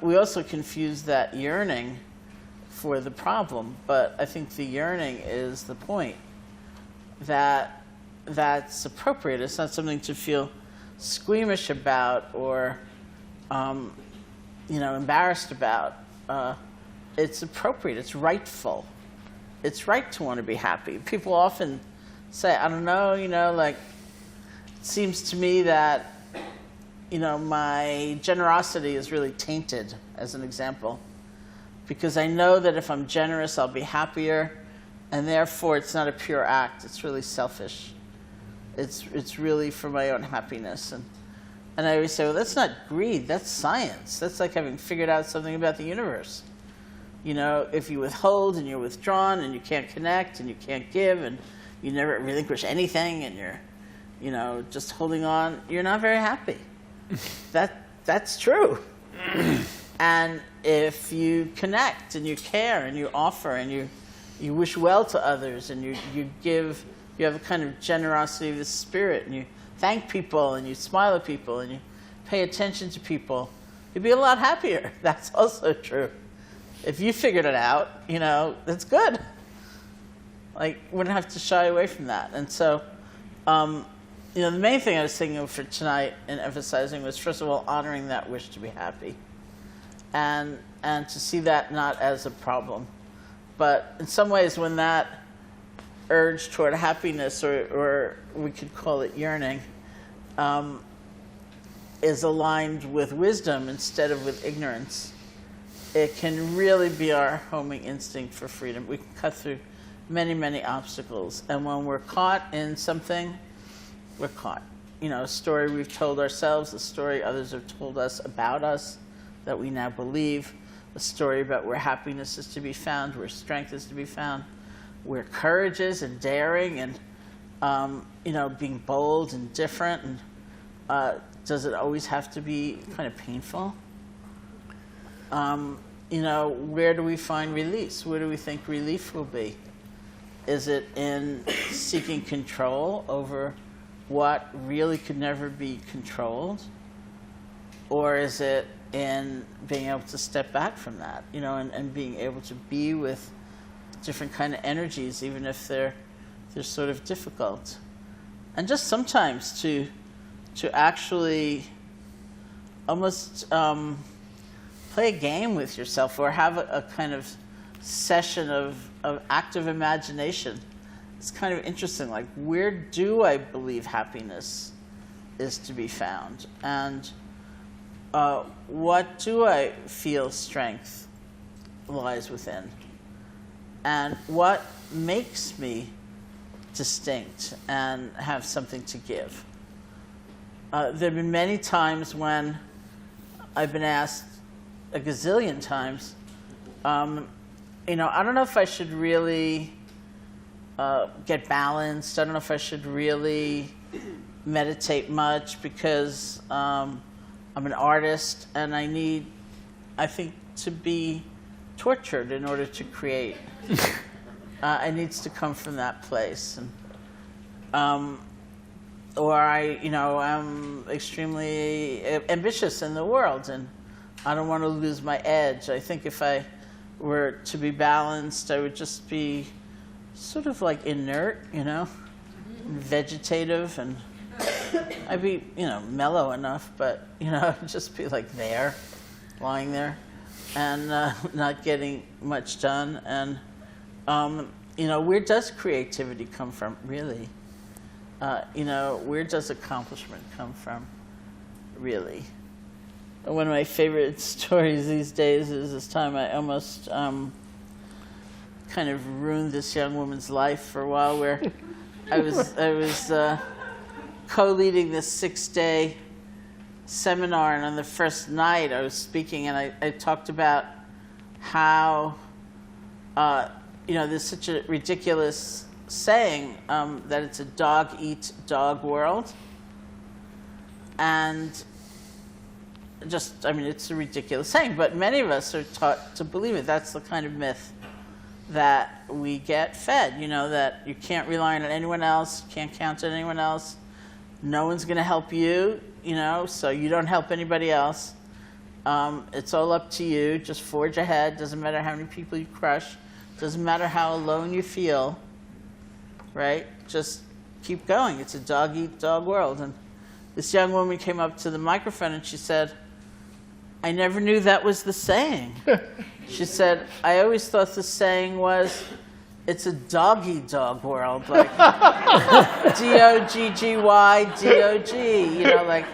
we also confuse that yearning for the problem, but I think the yearning is the point, that's appropriate. It's not something to feel squeamish about or, you know, embarrassed about. It's appropriate. It's rightful. It's right to want to be happy. People often say, I don't know, you know, like, it seems to me that, you know, my generosity is really tainted, as an example, because I know that if I'm generous, I'll be happier, and therefore it's not a pure act. It's really selfish. It's really for my own happiness. And I always say, well, that's not greed. That's science. That's like having figured out something about the universe. You know, if you withhold and you're withdrawn and you can't connect and you can't give and you never relinquish anything and you're, you know, just holding on, you're not very happy. That's true. And if you connect and you care and you offer and you wish well to others and you give, you have a kind of generosity of the spirit and you thank people and you smile at people and you pay attention to people, you'd be a lot happier. That's also true. If you figured it out, you know, that's good. Like, we wouldn't have to shy away from that. And so, you know, the main thing I was thinking of for tonight and emphasizing was, first of all, honoring that wish to be happy. And to see that not as a problem. But in some ways, when that urge toward happiness, or we could call it yearning, is aligned with wisdom instead of with ignorance, it can really be our homing instinct for freedom. We can cut through many, many obstacles. And when we're caught in something, we're caught. You know, a story we've told ourselves, a story others have told us about us that we now believe, a story about where happiness is to be found, where strength is to be found, where courage is and daring and, you know, being bold and different. And does it always have to be kind of painful? You know, where do we find release? Where do we think relief will be? Is it in seeking control over what really could never be controlled? Or is it in being able to step back from that, you know, and being able to be with different kind of energies, even if they're sort of difficult? And just sometimes to actually almost play a game with yourself, or have a kind of session of active imagination. It's kind of interesting, like, where do I believe happiness is to be found? And what do I feel strength lies within? And what makes me distinct and have something to give? There have been many times when I've been asked a gazillion times, you know, I don't know if I should really get balanced. I don't know if I should really meditate much because I'm an artist and I need, I think, to be tortured in order to create. It needs to come from that place. And, or I'm extremely ambitious in the world and I don't want to lose my edge. I think if I were to be balanced, I would just be sort of like inert, you know, vegetative, and I'd be, you know, mellow enough, but, you know, I'd just be like there, lying there. and not getting much done. And where does creativity come from, really? Where does accomplishment come from, really? One of my favorite stories these days is this time I almost kind of ruined this young woman's life for a while, where I was co-leading this 6-day seminar, and on the first night I was speaking, and I talked about how there's such a ridiculous saying that it's a dog-eat-dog world, and it's a ridiculous saying, but many of us are taught to believe it. That's the kind of myth that we get fed, that you can't rely on anyone else, can't count on anyone else, no one's going to help you, so you don't help anybody else. It's all up to you. Just forge ahead. Doesn't matter how many people you crush. Doesn't matter how alone you feel, right? Just keep going. It's a dog-eat-dog world. And this young woman came up to the microphone and she said, I never knew that was the saying. She said, I always thought the saying was, it's a dog-eat-dog world, like D-O-G-G-Y-D-O-G, like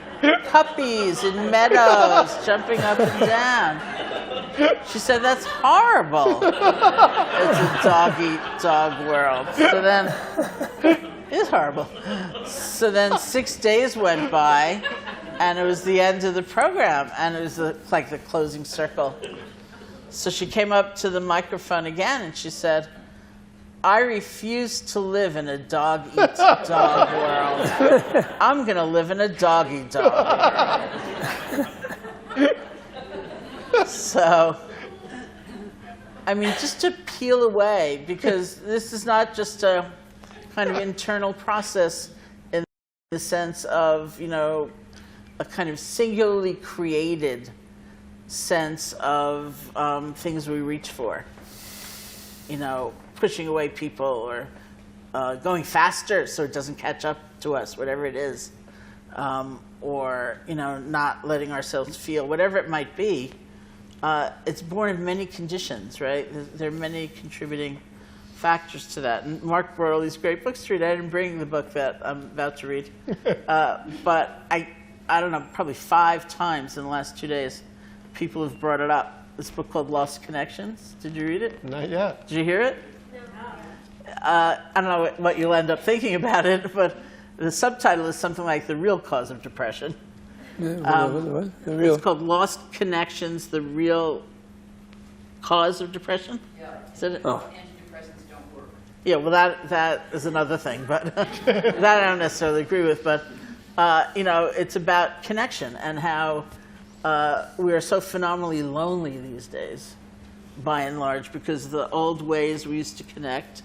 puppies in meadows jumping up and down. She said, that's horrible. It's a dog-eat-dog world. So then, it's horrible. So then 6 days went by, and it was the end of the program, and it was like the closing circle. So she came up to the microphone again, and she said, I refuse to live in a dog-eat-dog world. I'm going to live in a dog-eat-dog world. So, just to peel away, because this is not just a kind of internal process in the sense of, a kind of singularly created sense of things we reach for. Pushing away people, or going faster so it doesn't catch up to us, whatever it is, or not letting ourselves feel, whatever it might be. It's born of many conditions, right? There are many contributing factors to that. And Mark brought all these great books to read. I didn't bring the book that I'm about to read, but I don't know, probably 5 times in the last 2 days, people have brought it up. This book called Lost Connections. Did you read it? Not yet. Did you hear it? I don't know what you'll end up thinking about it, but the subtitle is something like The Real Cause of Depression. What? The real. It's called Lost Connections, The Real Cause of Depression. Yeah. Is that it? Oh. Antidepressants don't work. Yeah, well, that is another thing, but that I don't necessarily agree with. But, it's about connection and how we are so phenomenally lonely these days, by and large, because the old ways we used to connect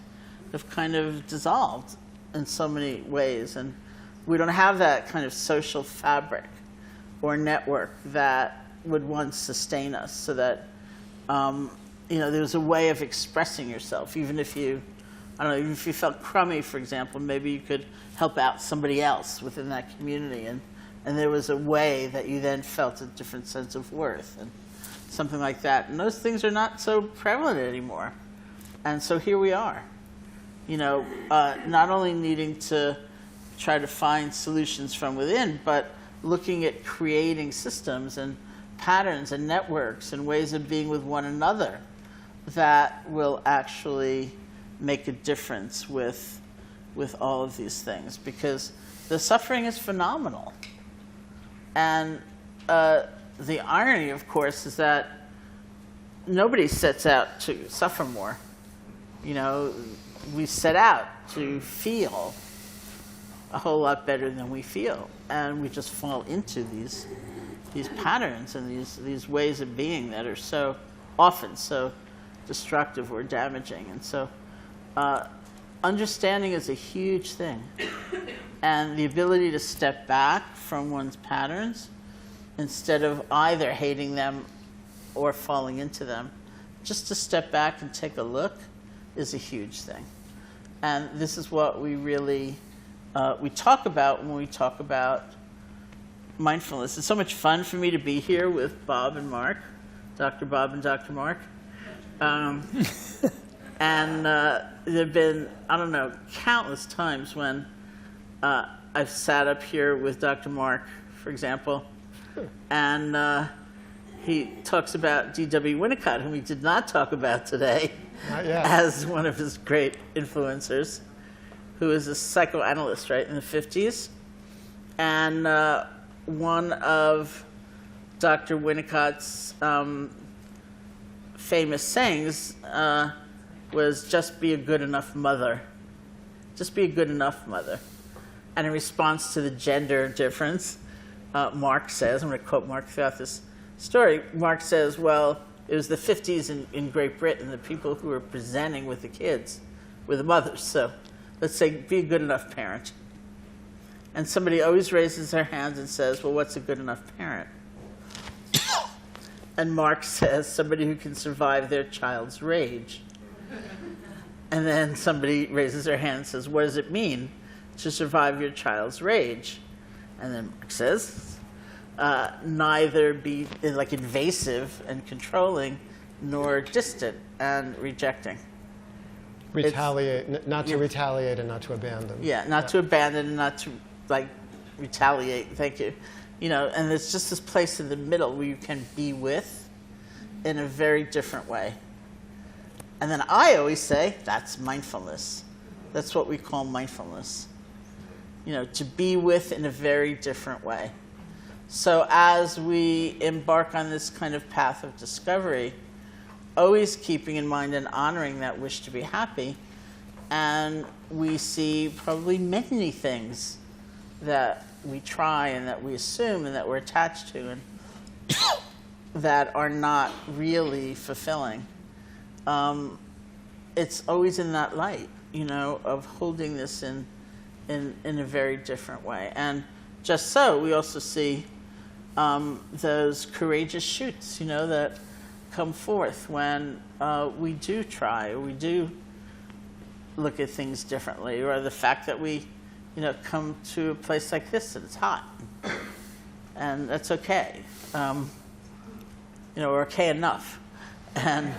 have kind of dissolved in so many ways. And we don't have that kind of social fabric or network that would once sustain us, so that, there's a way of expressing yourself. Even if you, even if you felt crummy, for example, maybe you could help out somebody else within that community. And there was a way that you then felt a different sense of worth and something like that. And those things are not so prevalent anymore. And so here we are, not only needing to try to find solutions from within, but looking at creating systems and patterns and networks and ways of being with one another that will actually make a difference with all of these things, because the suffering is phenomenal. And the irony, of course, is that nobody sets out to suffer more. We set out to feel a whole lot better than we feel, and we just fall into these patterns and these ways of being that are so often so destructive or damaging. And so understanding is a huge thing, and the ability to step back from one's patterns instead of either hating them or falling into them, just to step back and take a look is a huge thing. And this is what we really we talk about when we talk about mindfulness. It's so much fun for me to be here with Bob and Mark. Dr. Bob and Dr. Mark. And there have been, I don't know, countless times when I've sat up here with Dr. Mark, for example, and he talks about D.W. Winnicott, whom we did not talk about today, as one of his great influencers, who is a psychoanalyst, right, in the 50s. And one of Dr. Winnicott's famous sayings was, "Just be a good enough mother." Just be a good enough mother. And in response to the gender difference, Mark says, I'm going to quote Mark throughout this story, Mark says, well, it was the 50s in Great Britain. The people who were presenting with the kids were the mothers. So let's say, be a good enough parent. And somebody always raises their hand and says, well, what's a good enough parent? And Mark says, somebody who can survive their child's rage. And then somebody raises their hand and says, what does it mean to survive your child's rage? And then Mark says, neither be like invasive and controlling, nor distant and rejecting. Retaliate, not to retaliate and not to abandon. Yeah, not to abandon and not to like retaliate. Thank you. You know, and there's just this place in the middle where you can be with in a very different way. And then I always say, that's mindfulness. That's what we call mindfulness. You know, to be with in a very different way. So as we embark on this kind of path of discovery, always keeping in mind and honoring that wish to be happy, and we see probably many things that we try and that we assume and that we're attached to and that are not really fulfilling. It's always in that light, you know, of holding this in a very different way. And just so, we also see those courageous shoots, you know, that come forth when we do try, or we do look at things differently, or the fact that we, you know, come to a place like this and it's hot, and that's okay. You know, we're okay enough, and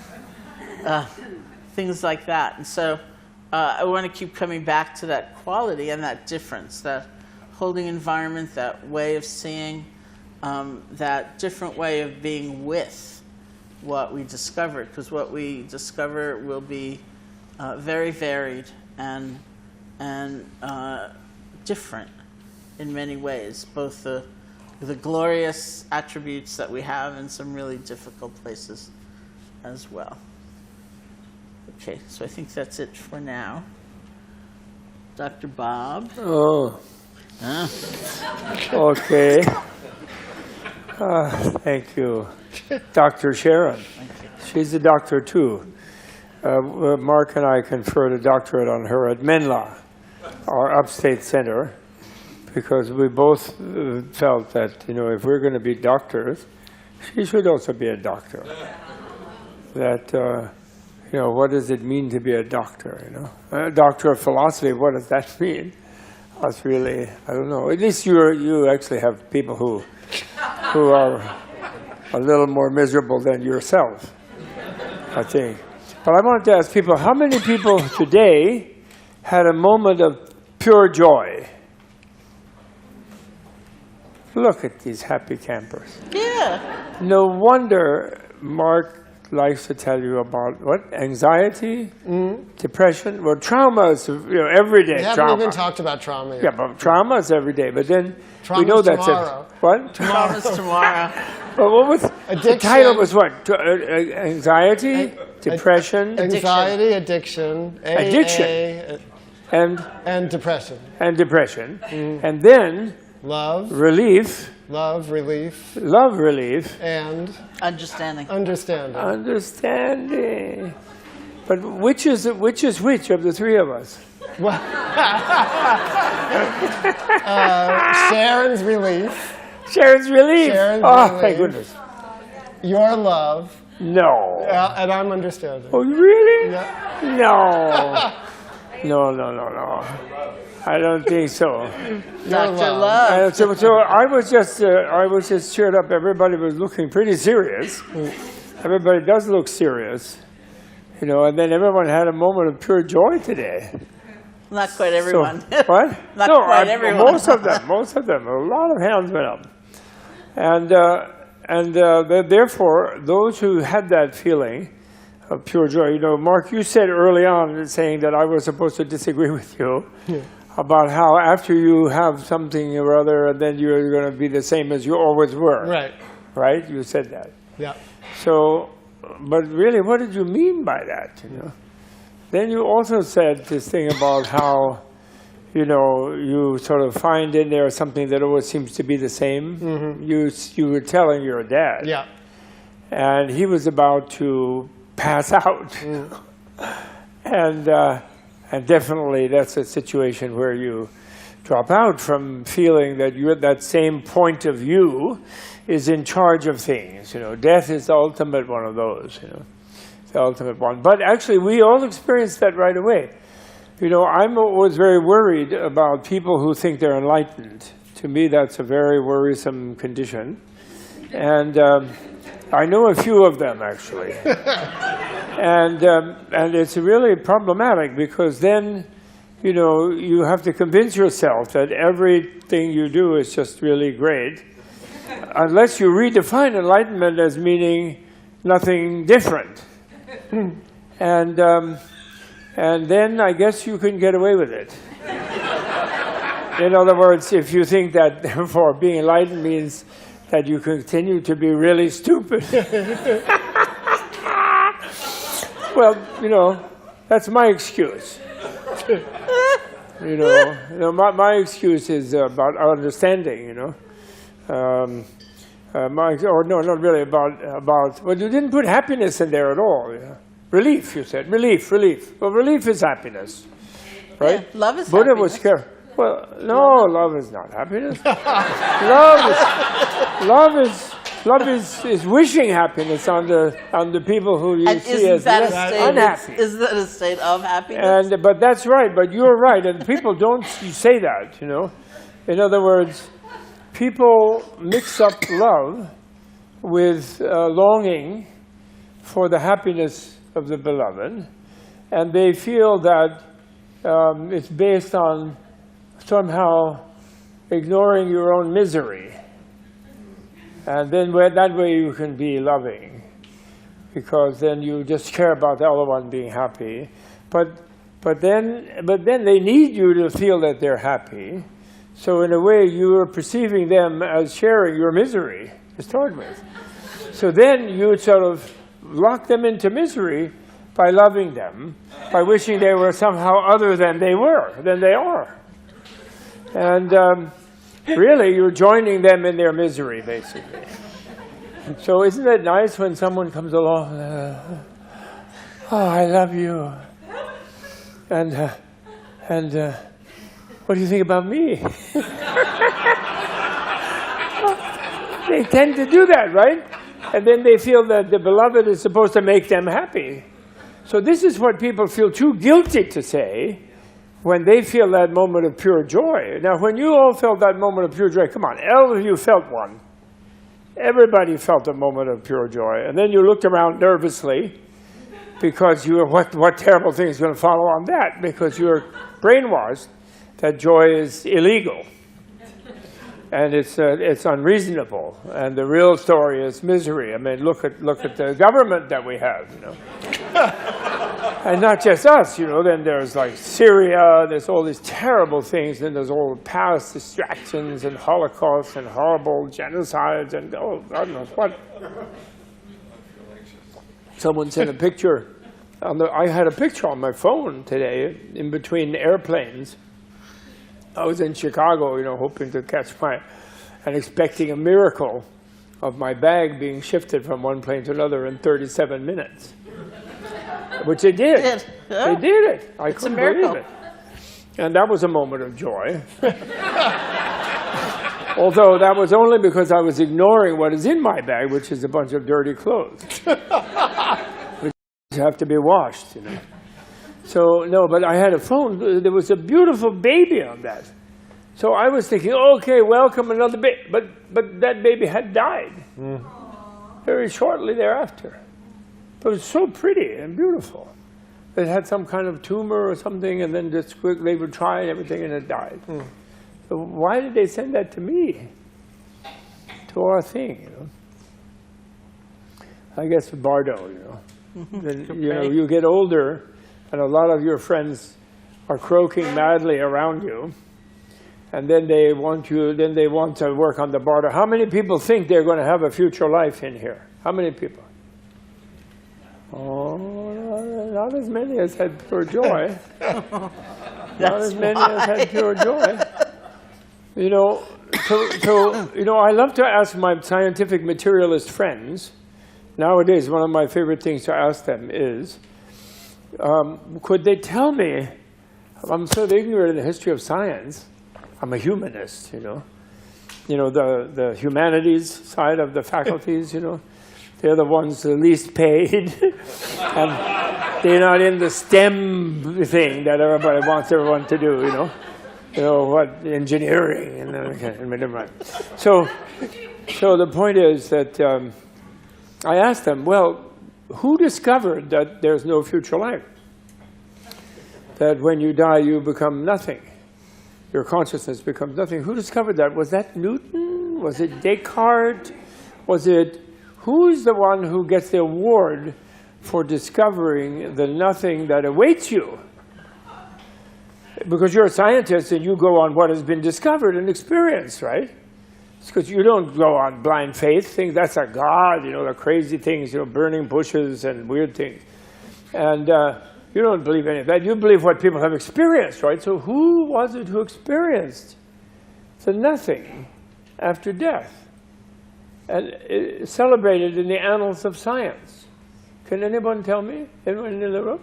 things like that. And so I want to keep coming back to that quality and that difference, that holding environment, that way of seeing, that different way of being with what we discovered, because what we discover will be very varied and different in many ways, both the glorious attributes that we have and some really difficult places as well. Okay, so I think that's it for now. Dr. Bob? Oh. Okay. Thank you. Dr. Sharon. Thank you. She's a doctor too. Mark and I conferred a doctorate on her at Menla, our upstate center, because we both felt that, you know, if we're going to be doctors, she should also be a doctor. That, you know, what does it mean to be a doctor, you know? A doctor of philosophy, what does that mean? That's really, I don't know. At least you actually have people who are a little more miserable than yourself, I think. But I wanted to ask people, how many people today had a moment of pure joy? Look at these happy campers. Yeah. No wonder Mark likes to tell you about what? Anxiety? Depression? Well, trauma is, you know, everyday trauma. We haven't even talked about trauma yet. Yeah, but trauma is every day. But then Trauma's we know that's tomorrow. What? Trauma's tomorrow. Well, what was Addiction. the title was what? Anxiety, depression, Anxiety, addiction, AA, Addiction. and depression. and depression, and then Love, relief, love, relief, love relief, and Understanding. understanding. understanding. But which is which of the three of us? Sharon's relief, Sharon's relief. Sharon's Oh, relief. thank goodness. your love, No. and I'm understanding. Oh, really? Yeah. No. No. I don't think so. Dr. love. Love. So I was just cheered up. Everybody was looking pretty serious, everybody does look serious, you know, and then everyone had a moment of pure joy today. Not quite everyone. So, what? Not no, quite everyone. Most of them. A lot of hands went up. And therefore, those who had that feeling of pure joy, you know, Mark, you said early on, saying that I was supposed to disagree with you about how after you have something or other, and then you're going to be the same as you always were. Right. Right? You said that. Yeah. So, but really, what did you mean by that? You know. Then you also said this thing about how, you know, you sort of find in there something that always seems to be the same. Mm-hmm. You were telling your dad. Yeah. And he was about to pass out. Mm. And definitely that's a situation where you drop out from feeling that you're that same point of view is in charge of things. You know, death is the ultimate one of those, you know. The ultimate one. But actually, we all experience that right away. You know, I'm always very worried about people who think they're enlightened. To me, that's a very worrisome condition. And I know a few of them, actually. And it's really problematic because then, you know, you have to convince yourself that everything you do is just really great, unless you redefine enlightenment as meaning nothing different. And then I guess you can get away with it. In other words, if you think that therefore being enlightened means that you continue to be really stupid. Well, you know, that's my excuse. You know, my excuse is about understanding, you know. Not really about. Well, you didn't put happiness in there at all. You know? Relief, you said. Relief. Well, relief is happiness, right? Yeah, love is Buddha happiness. was care. Well, no, love is not happiness. love is wishing happiness on the people who you And see as unhappy. Is that a state of happiness? But that's right. But you're right, and people don't say that. You know, in other words. People mix up love with longing for the happiness of the beloved, and they feel that it's based on somehow ignoring your own misery. And then that way you can be loving, because then you just care about the other one being happy. But then they need you to feel that they're happy. So in a way, you are perceiving them as sharing your misery to start with. So then you sort of lock them into misery by loving them, by wishing they were somehow other than they are. And really, you're joining them in their misery, basically. So isn't it nice when someone comes along, oh, I love you, and what do you think about me? They tend to do that, right? And then they feel that the beloved is supposed to make them happy. So this is what people feel too guilty to say when they feel that moment of pure joy. Now, when you all felt that moment of pure joy, come on, all of you felt one. Everybody felt a moment of pure joy. And then you looked around nervously because you were, what terrible thing is going to follow on that? Because you're brainwashed that joy is illegal, and it's unreasonable, and the real story is misery. I mean, look at the government that we have, you know, and not just us, you know. Then there's like Syria. There's all these terrible things. Then there's all the past distractions and Holocaust and horrible genocides and oh, God knows what. Someone sent a picture. I had a picture on my phone today in between airplanes. I was in Chicago, you know, hoping to catch and expecting a miracle of my bag being shifted from one plane to another in 37 minutes, which it did. Yeah. They did it. I It's a couldn't miracle. believe it. And that was a moment of joy. Although that was only because I was ignoring what is in my bag, which is a bunch of dirty clothes, which have to be washed, you know. So, no, but I had a phone. There was a beautiful baby on that. So I was thinking, okay, welcome another baby. But that baby had died very shortly thereafter. But it was so pretty and beautiful. It had some kind of tumor or something, and then just they would try and everything, and it died. So why did they send that to me? To our thing, you know? I guess Bardo, you know. Then, you know, you get older, and a lot of your friends are croaking madly around you, and then they want to work on the Bardo. How many people think they're going to have a future life in here? How many people? Oh, not as many as had pure joy. Not as many as had pure joy. You know, so you know, I love to ask my scientific materialist friends. Nowadays, one of my favorite things to ask them is, could they tell me? I'm so ignorant of the history of science. I'm a humanist, you know. You know, the humanities side of the faculties, you know. They're the ones the least paid, and they're not in the STEM thing that everybody wants everyone to do, you know. You know, what, engineering, and never mind. So the point is that I asked them, well, who discovered that there's no future life? That when you die, you become nothing. Your consciousness becomes nothing. Who discovered that? Was that Newton? Was it Descartes? Was it... Who's the one who gets the award for discovering the nothing that awaits you? Because you're a scientist and you go on what has been discovered and experienced, right? It's because you don't go on blind faith. Think that's a god, you know, the crazy things, you know, burning bushes and weird things. And you don't believe any of that. You believe what people have experienced, right? So who was it who experienced the nothing after death? And it's celebrated in the annals of science. Can anyone tell me? Anyone in the room?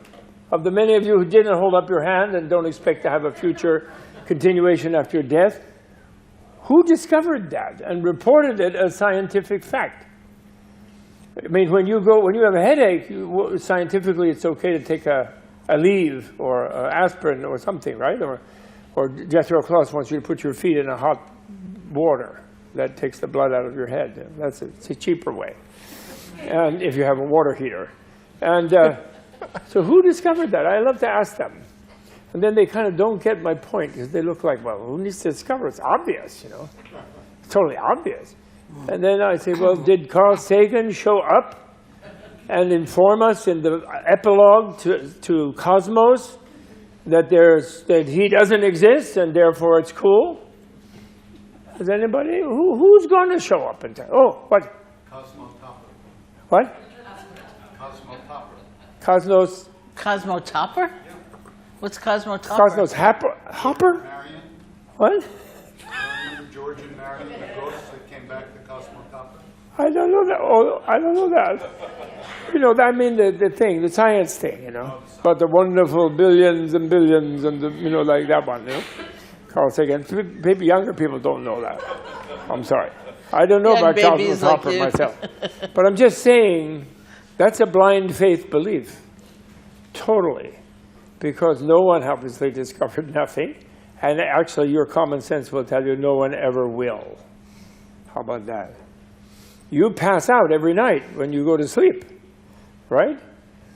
Of the many of you who didn't hold up your hand and don't expect to have a future continuation after death, who discovered that and reported it as scientific fact? I mean, when you have a headache, scientifically it's okay to take a Aleve or aspirin or something, right? Or Jethro Kloss wants you to put your feet in a hot water. That takes the blood out of your head. It's a cheaper way. And if you have a water heater. And so who discovered that? I love to ask them. And then they kind of don't get my point because they look like, well, who needs to discover? It's obvious, you know. It's totally obvious. And then I say, well, did Carl Sagan show up and inform us in the epilogue to Cosmos that he doesn't exist and therefore it's cool? Is anybody? Who's going to show up and tell? Oh, what? Cosmotopper. What? Cosmotopper. Cosmos. Cosmotopper? Yeah. What's Cosmotopper? Cosmos Hopper? Marion. What? Remember George and Marion, the ghosts that came back to Cosmotopper? I don't know that. Oh, I don't know that. You know, I mean the thing, the science thing, you know, about the wonderful billions and billions and, you know, like that one, you know. Carl Sagan. Maybe younger people don't know that. I'm sorry. I don't know about Cosmos Hopper myself. But I'm just saying that's a blind faith belief. Totally. Because no one obviously discovered nothing. And actually your common sense will tell you no one ever will. How about that? You pass out every night when you go to sleep, right?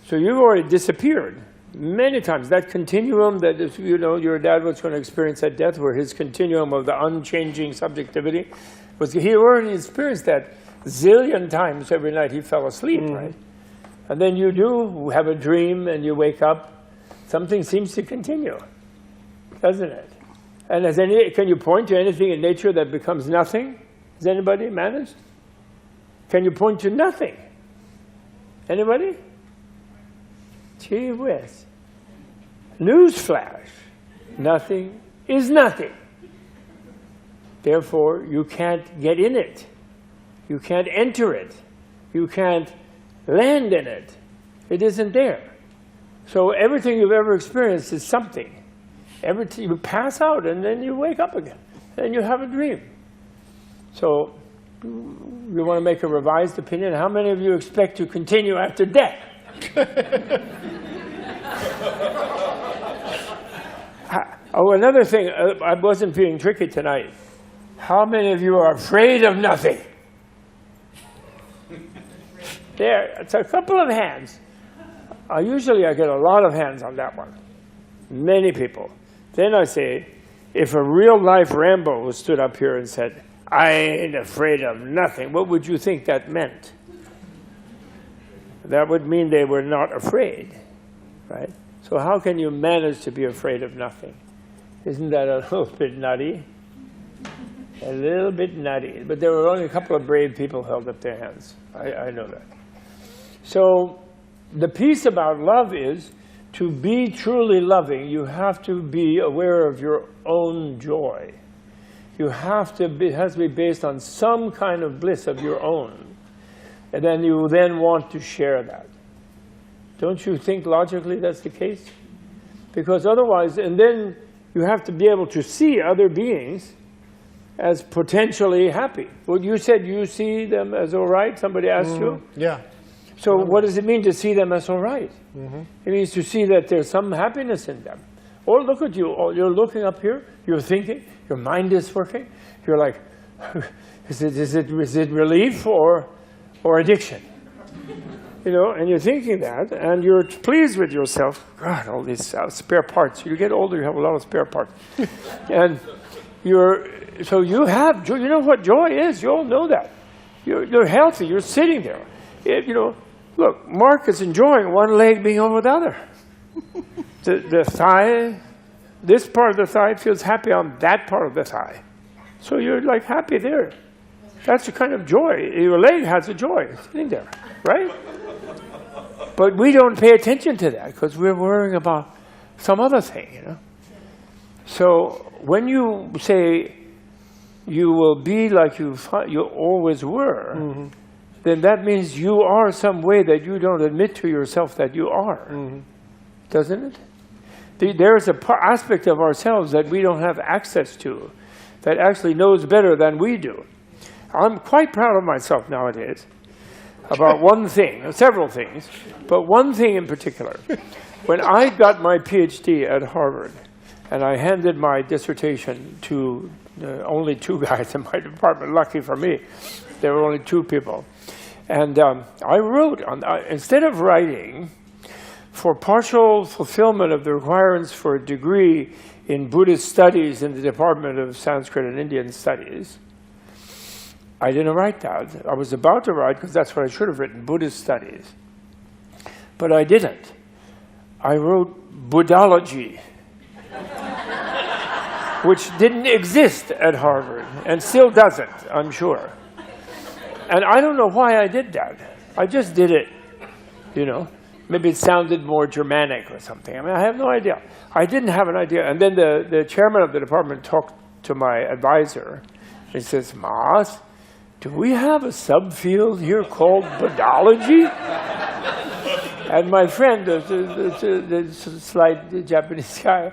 So you've already disappeared. Many times, that continuum that is, you know, your dad was going to experience at death, where his continuum of the unchanging subjectivity, he already experienced that zillion times every night he fell asleep, right? And then you do have a dream and you wake up, something seems to continue, doesn't it? And can you point to anything in nature that becomes nothing? Has anybody managed? Can you point to nothing? Anybody? Gee whiz. Newsflash. Nothing is nothing. Therefore, you can't get in it. You can't enter it. You can't land in it. It isn't there. So everything you've ever experienced is something. You pass out and then you wake up again. And you have a dream. So you want to make a revised opinion? How many of you expect to continue after death? Oh, another thing, I wasn't being tricky tonight. How many of you are afraid of nothing? There, it's a couple of hands. Usually I get a lot of hands on that one. Many people. Then I say, if a real-life Rambo stood up here and said, I ain't afraid of nothing, what would you think that meant? That would mean they were not afraid, right? So how can you manage to be afraid of nothing? Isn't that a little bit nutty? A little bit nutty. But there were only a couple of brave people who held up their hands. I know that. So the piece about love is, to be truly loving, you have to be aware of your own joy. You have to be, it has to be based on some kind of bliss of your own. And then you then want to share that. Don't you think logically that's the case? Because otherwise, and then you have to be able to see other beings as potentially happy. Well, you said you see them as all right. Somebody asked you? Yeah. So what does it mean to see them as all right? It means to see that there's some happiness in them. Or look at you. You're looking up here. You're thinking. Your mind is working. You're like, is it relief or addiction? You know, and you're thinking that, and you're pleased with yourself. God, all these spare parts. You get older, you have a lot of spare parts. And so you have joy. You know what joy is. You all know that. You're healthy. You're sitting there. You know, look, Mark is enjoying one leg being over the other. The thigh, this part of the thigh feels happy on that part of the thigh. So you're like happy there. That's a kind of joy. Your leg has a joy sitting there, right? But we don't pay attention to that because we're worrying about some other thing, you know. So when you say you will be like you always were, then that means you are some way that you don't admit to yourself that you are. Doesn't it? There's an aspect of ourselves that we don't have access to that actually knows better than we do. I'm quite proud of myself nowadays about one thing, several things, but one thing in particular. When I got my PhD at Harvard, and I handed my dissertation to only two guys in my department, lucky for me, there were only two people. And I wrote, instead of writing for partial fulfillment of the requirements for a degree in Buddhist studies in the Department of Sanskrit and Indian Studies, I didn't write that. I was about to write, because that's what I should have written, Buddhist studies. But I didn't. I wrote Buddhology, which didn't exist at Harvard, and still doesn't, I'm sure. And I don't know why I did that. I just did it, you know. Maybe it sounded more Germanic or something. I mean, I have no idea. I didn't have an idea. And then the chairman of the department talked to my advisor. He says, Mas, do we have a subfield here called Buddhology? And my friend, the slight Japanese guy,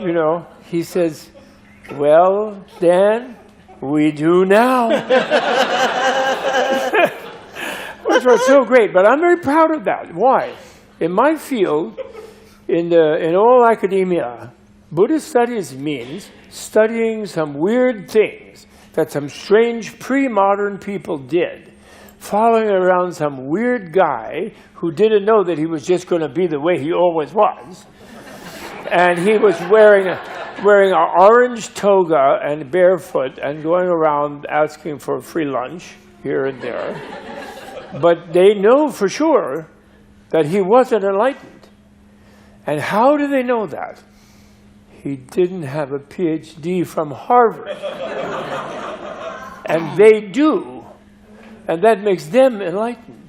you know, he says, well, Dan, we do now. Which was so great, but I'm very proud of that. Why? In my field, in all academia, Buddhist studies means studying some weird things that some strange pre-modern people did, following around some weird guy who didn't know that he was just going to be the way he always was. And he was wearing an orange toga and barefoot and going around asking for free lunch here and there. But they know for sure that he wasn't enlightened. And how do they know that? He didn't have a PhD from Harvard. And they do. And that makes them enlightened.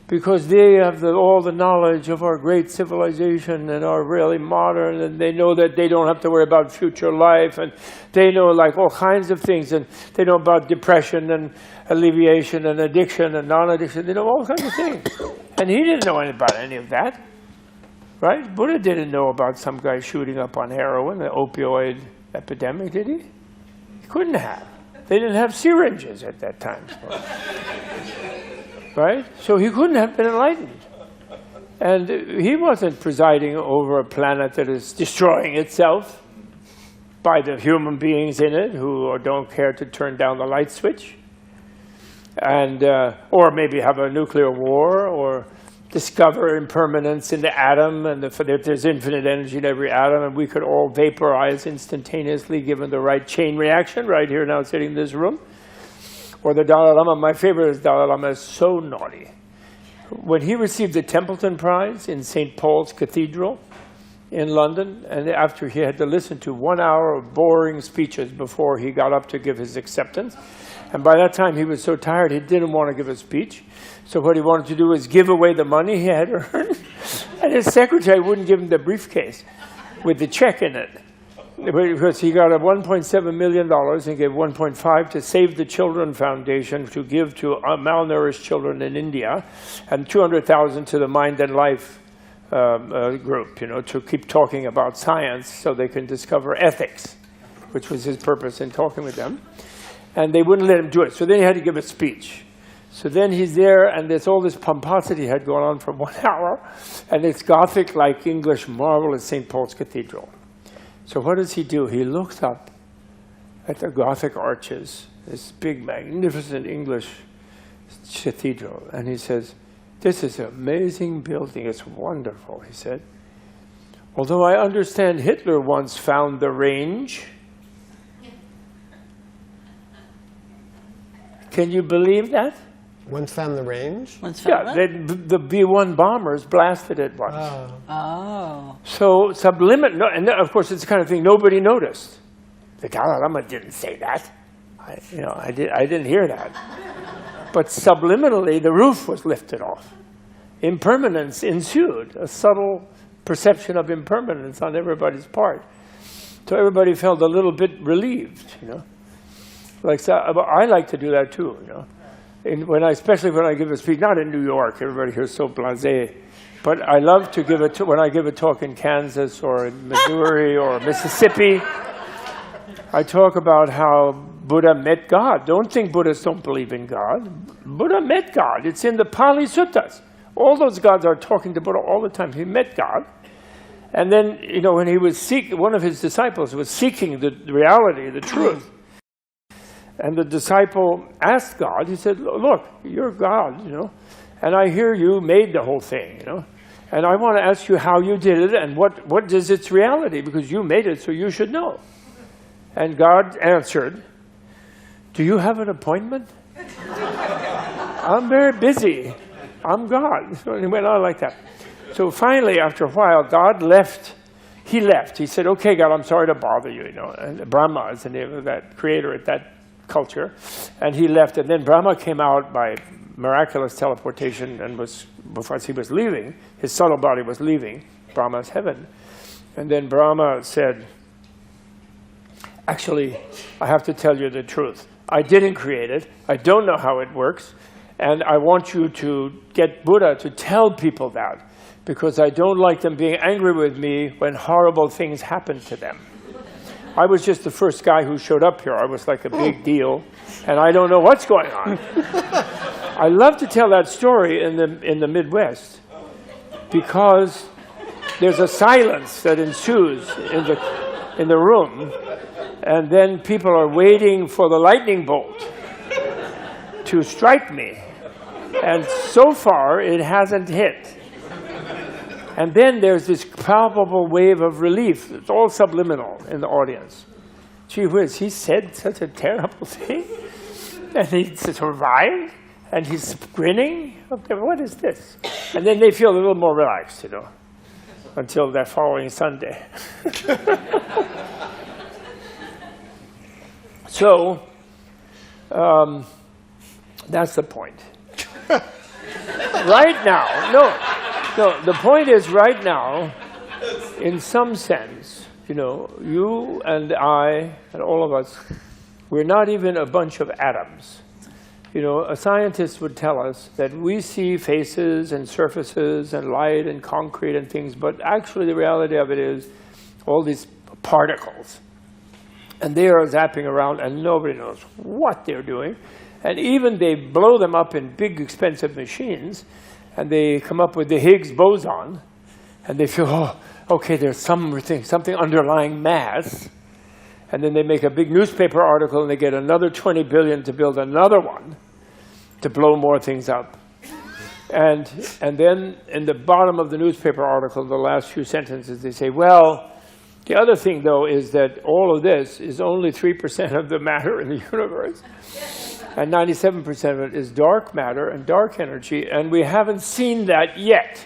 Because they have all the knowledge of our great civilization and are really modern, and they know that they don't have to worry about future life, and they know like all kinds of things, and they know about depression and alleviation and addiction and non-addiction. They know all kinds of things. And he didn't know about any of that, right? Buddha didn't know about some guy shooting up on heroin, the opioid epidemic, did he? He couldn't have. They didn't have syringes at that time. Right? So he couldn't have been enlightened. And he wasn't presiding over a planet that is destroying itself by the human beings in it who don't care to turn down the light switch. and or maybe have a nuclear war, or discover impermanence in the atom, and if there's infinite energy in every atom, and we could all vaporize instantaneously given the right chain reaction right here now sitting in this room. Or the Dalai Lama, my favorite is Dalai Lama is so naughty. When he received the Templeton Prize in St. Paul's Cathedral in London, and after he had to listen to 1 hour of boring speeches before he got up to give his acceptance, and by that time he was so tired he didn't want to give a speech. So what he wanted to do was give away the money he had earned, and his secretary wouldn't give him the briefcase with the check in it, because he got a $1.7 million and gave 1.5 to Save the Children Foundation to give to malnourished children in India, and 200,000 to the Mind and Life group, to keep talking about science so they can discover ethics, which was his purpose in talking with them. And they wouldn't let him do it. So then he had to give a speech. So then he's there, and there's all this pomposity had gone on for 1 hour, and it's Gothic like English marble at St. Paul's Cathedral. So what does he do? He looks up at the Gothic arches, this big, magnificent English cathedral, and he says, "This is an amazing building. It's wonderful," he said. "Although I understand Hitler once found the range." Can you believe that? Once found the range? Yeah, the B-1 bombers blasted it once. Oh. So subliminal, and of course it's the kind of thing nobody noticed. The Dalai Lama didn't say that. I didn't hear that. But subliminally, the roof was lifted off. Impermanence ensued, a subtle perception of impermanence on everybody's part. So everybody felt a little bit relieved, Like, so, I like to do that too, especially when I give a speech, not in New York, everybody here is so blasé, but I love to give it when I give a talk in Kansas or in Missouri or Mississippi. I talk about how Buddha met God. Don't think Buddhists don't believe in God. Buddha met God. It's in the Pali Suttas. All those gods are talking to Buddha all the time. He met God. And then, when he was one of his disciples was seeking the reality, the truth. And the disciple asked God, he said, "Look, you're God, and I hear you made the whole thing, and I want to ask you how you did it and what is its reality, because you made it, so you should know." And God answered, "Do you have an appointment?" "I'm very busy. I'm God." So he went on like that. So finally, after a while, God left. He left. He said, "Okay, God, I'm sorry to bother you, And Brahma is the name of that creator at that culture. And he left. And then Brahma came out by miraculous teleportation and as he was leaving, his subtle body was leaving Brahma's heaven. And then Brahma said, "Actually, I have to tell you the truth. I didn't create it. I don't know how it works. And I want you to get Buddha to tell people that, because I don't like them being angry with me when horrible things happen to them. I was just the first guy who showed up here. I was like a big deal, and I don't know what's going on." I love to tell that story in the Midwest, because there's a silence that ensues in the room, and then people are waiting for the lightning bolt to strike me. And so far, it hasn't hit. And then there's this palpable wave of relief. It's all subliminal in the audience. Gee whiz, he said such a terrible thing, and he survived, and he's grinning. Okay, what is this? And then they feel a little more relaxed, until that following Sunday. So, that's the point. Right now, no, the point is right now, in some sense, you and I and all of us, we're not even a bunch of atoms. A scientist would tell us that we see faces and surfaces and light and concrete and things, but actually the reality of it is all these particles. And they are zapping around, and nobody knows what they're doing. And even they blow them up in big, expensive machines, and they come up with the Higgs boson, and they feel, oh, okay, there's something underlying mass. And then they make a big newspaper article, and they get another 20 billion to build another one. to blow more things up. And then in the bottom of the newspaper article, the last few sentences, they say, well, the other thing, though, is that all of this is only 3% of the matter in the universe. And 97% of it is dark matter and dark energy, and we haven't seen that yet.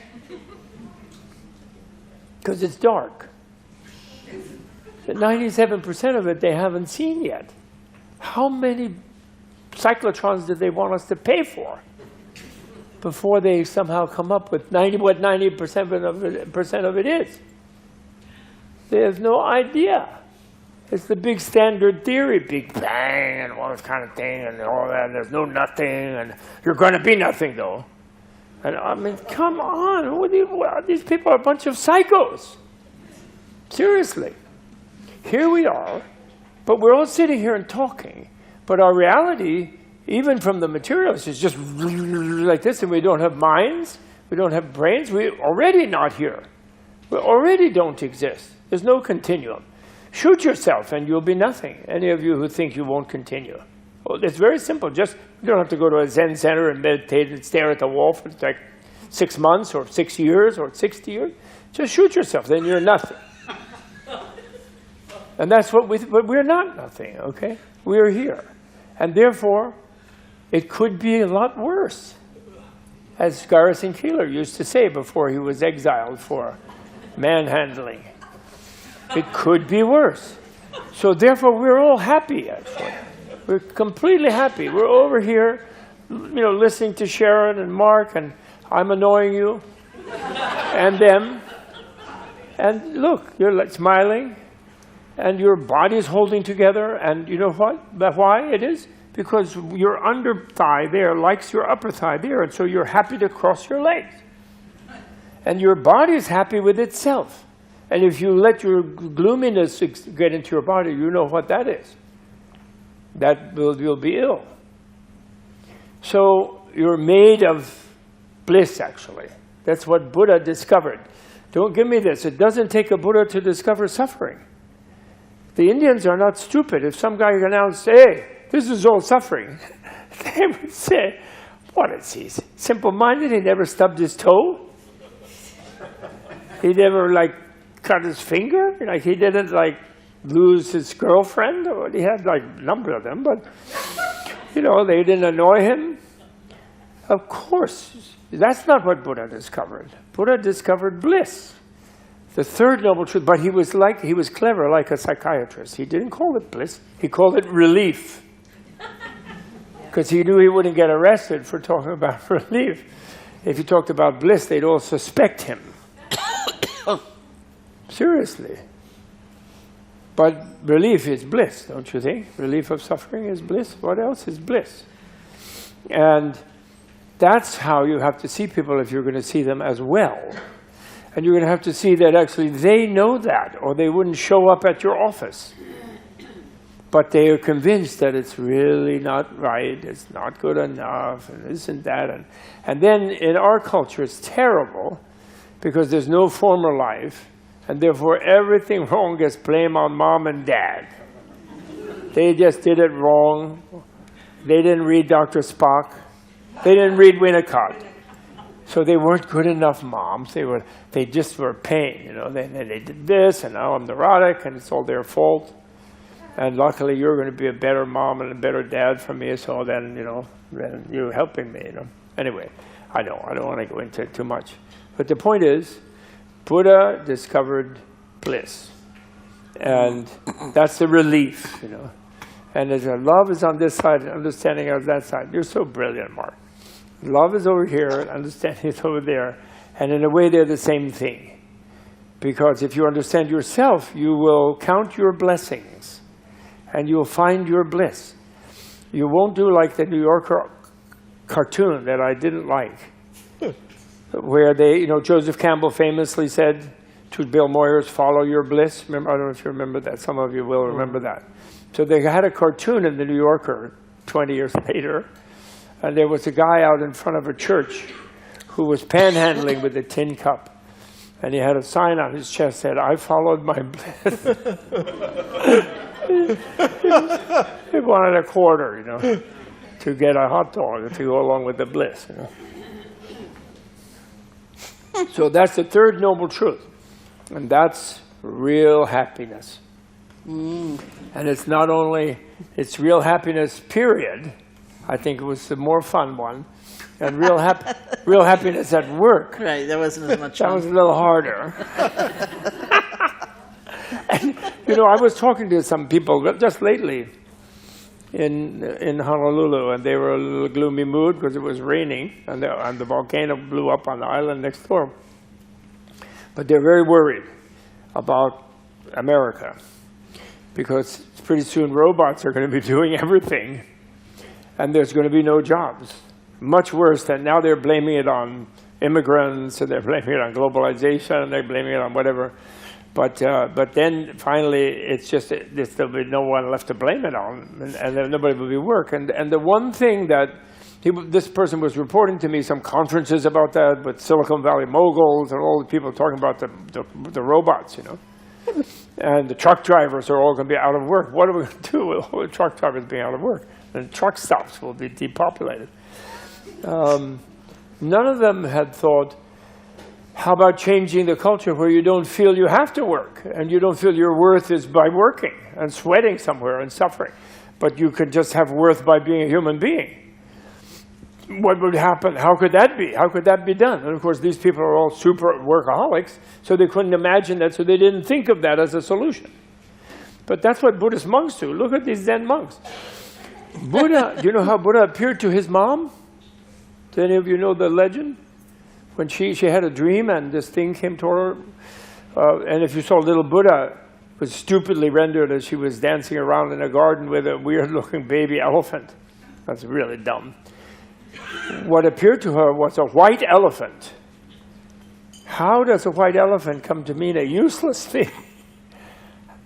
Because it's dark. The 97% of it they haven't seen yet. How many cyclotrons do they want us to pay for before they somehow come up with what 90% of it is? They have no idea. It's the big standard theory, Big Bang and all this kind of thing and all that. And there's no nothing, and you're going to be nothing, though. And I mean, come on. These people are a bunch of psychos. Seriously. Here we are, but we're all sitting here and talking. But our reality, even from the materials, is just like this, and we don't have minds, we don't have brains, we're already not here. We already don't exist. There's no continuum. Shoot yourself and you'll be nothing. Any of you who think you won't continue. Well, it's very simple. Just, you don't have to go to a Zen center and meditate and stare at the wall for like 6 months or 6 years or 60 years. Just shoot yourself, then you're nothing. And that's but we're not nothing, okay? We're here. And therefore, it could be a lot worse. As Garrison Keillor used to say before he was exiled for manhandling. It could be worse. So therefore, we're all happy, actually. We're completely happy. We're over here, listening to Sharon and Mark, and I'm annoying you, and them. And look, you're like smiling, and your body's holding together, and you know what? Why it is? Because your under thigh there likes your upper thigh there, and so you're happy to cross your legs. And your body's happy with itself. And if you let your gloominess get into your body, you know what that is. You'll be ill. So you're made of bliss, actually. That's what Buddha discovered. Don't give me this. It doesn't take a Buddha to discover suffering. The Indians are not stupid. If some guy announced, hey, this is all suffering, they would say, what is he? Simple-minded? He never stubbed his toe? He never, cut his finger? He didn't, lose his girlfriend? Or he had, a number of them, but, they didn't annoy him. Of course, that's not what Buddha discovered. Buddha discovered bliss. The third noble truth, but he was clever like a psychiatrist. He didn't call it bliss, he called it relief. Because he knew he wouldn't get arrested for talking about relief. If he talked about bliss, they'd all suspect him. Seriously. But relief is bliss, don't you think? Relief of suffering is bliss. What else is bliss? And that's how you have to see people if you're going to see them as well. And you're going to have to see that actually they know that, or they wouldn't show up at your office. But they are convinced that it's really not right, it's not good enough, and isn't that. And then in our culture, it's terrible, because there's no former life, and therefore everything wrong gets blamed on mom and dad. They just did it wrong. They didn't read Dr. Spock. They didn't read Winnicott. So they weren't good enough moms. They just were pain, They did this, and now I'm neurotic, and it's all their fault. And luckily, you're going to be a better mom and a better dad for me, so then, then you're helping me, Anyway, I don't want to go into it too much. But the point is, Buddha discovered bliss. And that's the relief, And as love is on this side, understanding is that side. You're so brilliant, Mark. Love is over here, and understanding is over there. And in a way, they're the same thing. Because if you understand yourself, you will count your blessings. And you'll find your bliss. You won't do like the New Yorker cartoon that I didn't like. Where they, Joseph Campbell famously said to Bill Moyers, follow your bliss. Remember, I don't know if you remember that. Some of you will remember that. So they had a cartoon in the New Yorker 20 years later. And there was a guy out in front of a church who was panhandling with a tin cup. And he had a sign on his chest that said, I followed my bliss. He wanted a quarter, to get a hot dog to go along with the bliss. You know? So that's the third noble truth, and that's real happiness. And it's not only, it's real happiness, period. I think it was the more fun one. And real happiness at work. Right, that wasn't as much That fun. was a little harder. And, you know, I was talking to some people just lately in Honolulu, and they were a little gloomy mood because it was raining, and the volcano blew up on the island next door. But they're very worried about America, because pretty soon robots are going to be doing everything, and there's going to be no jobs. Much worse than now they're blaming it on immigrants, and they're blaming it on globalization, and they're blaming it on whatever. But then finally, it's just there'll be no one left to blame it on, and then nobody will be work. And the one thing that this person was reporting to me, some conferences about that with Silicon Valley moguls and all the people talking about the robots, you know. And the truck drivers are all going to be out of work. What are we going to do with all the truck drivers being out of work? And truck stops will be depopulated. None of them had thought, how about changing the culture where you don't feel you have to work, and you don't feel your worth is by working and sweating somewhere and suffering, but you could just have worth by being a human being? What would happen? How could that be? How could that be done? And of course, these people are all super workaholics, so they couldn't imagine that, so they didn't think of that as a solution. But that's what Buddhist monks do. Look at these Zen monks. Buddha, do you know how Buddha appeared to his mom? Do any of you know the legend? When she had a dream and this thing came to her, and if you saw little Buddha, it was stupidly rendered as she was dancing around in a garden with a weird-looking baby elephant. That's really dumb. What appeared to her was a white elephant. How does a white elephant come to mean a useless thing?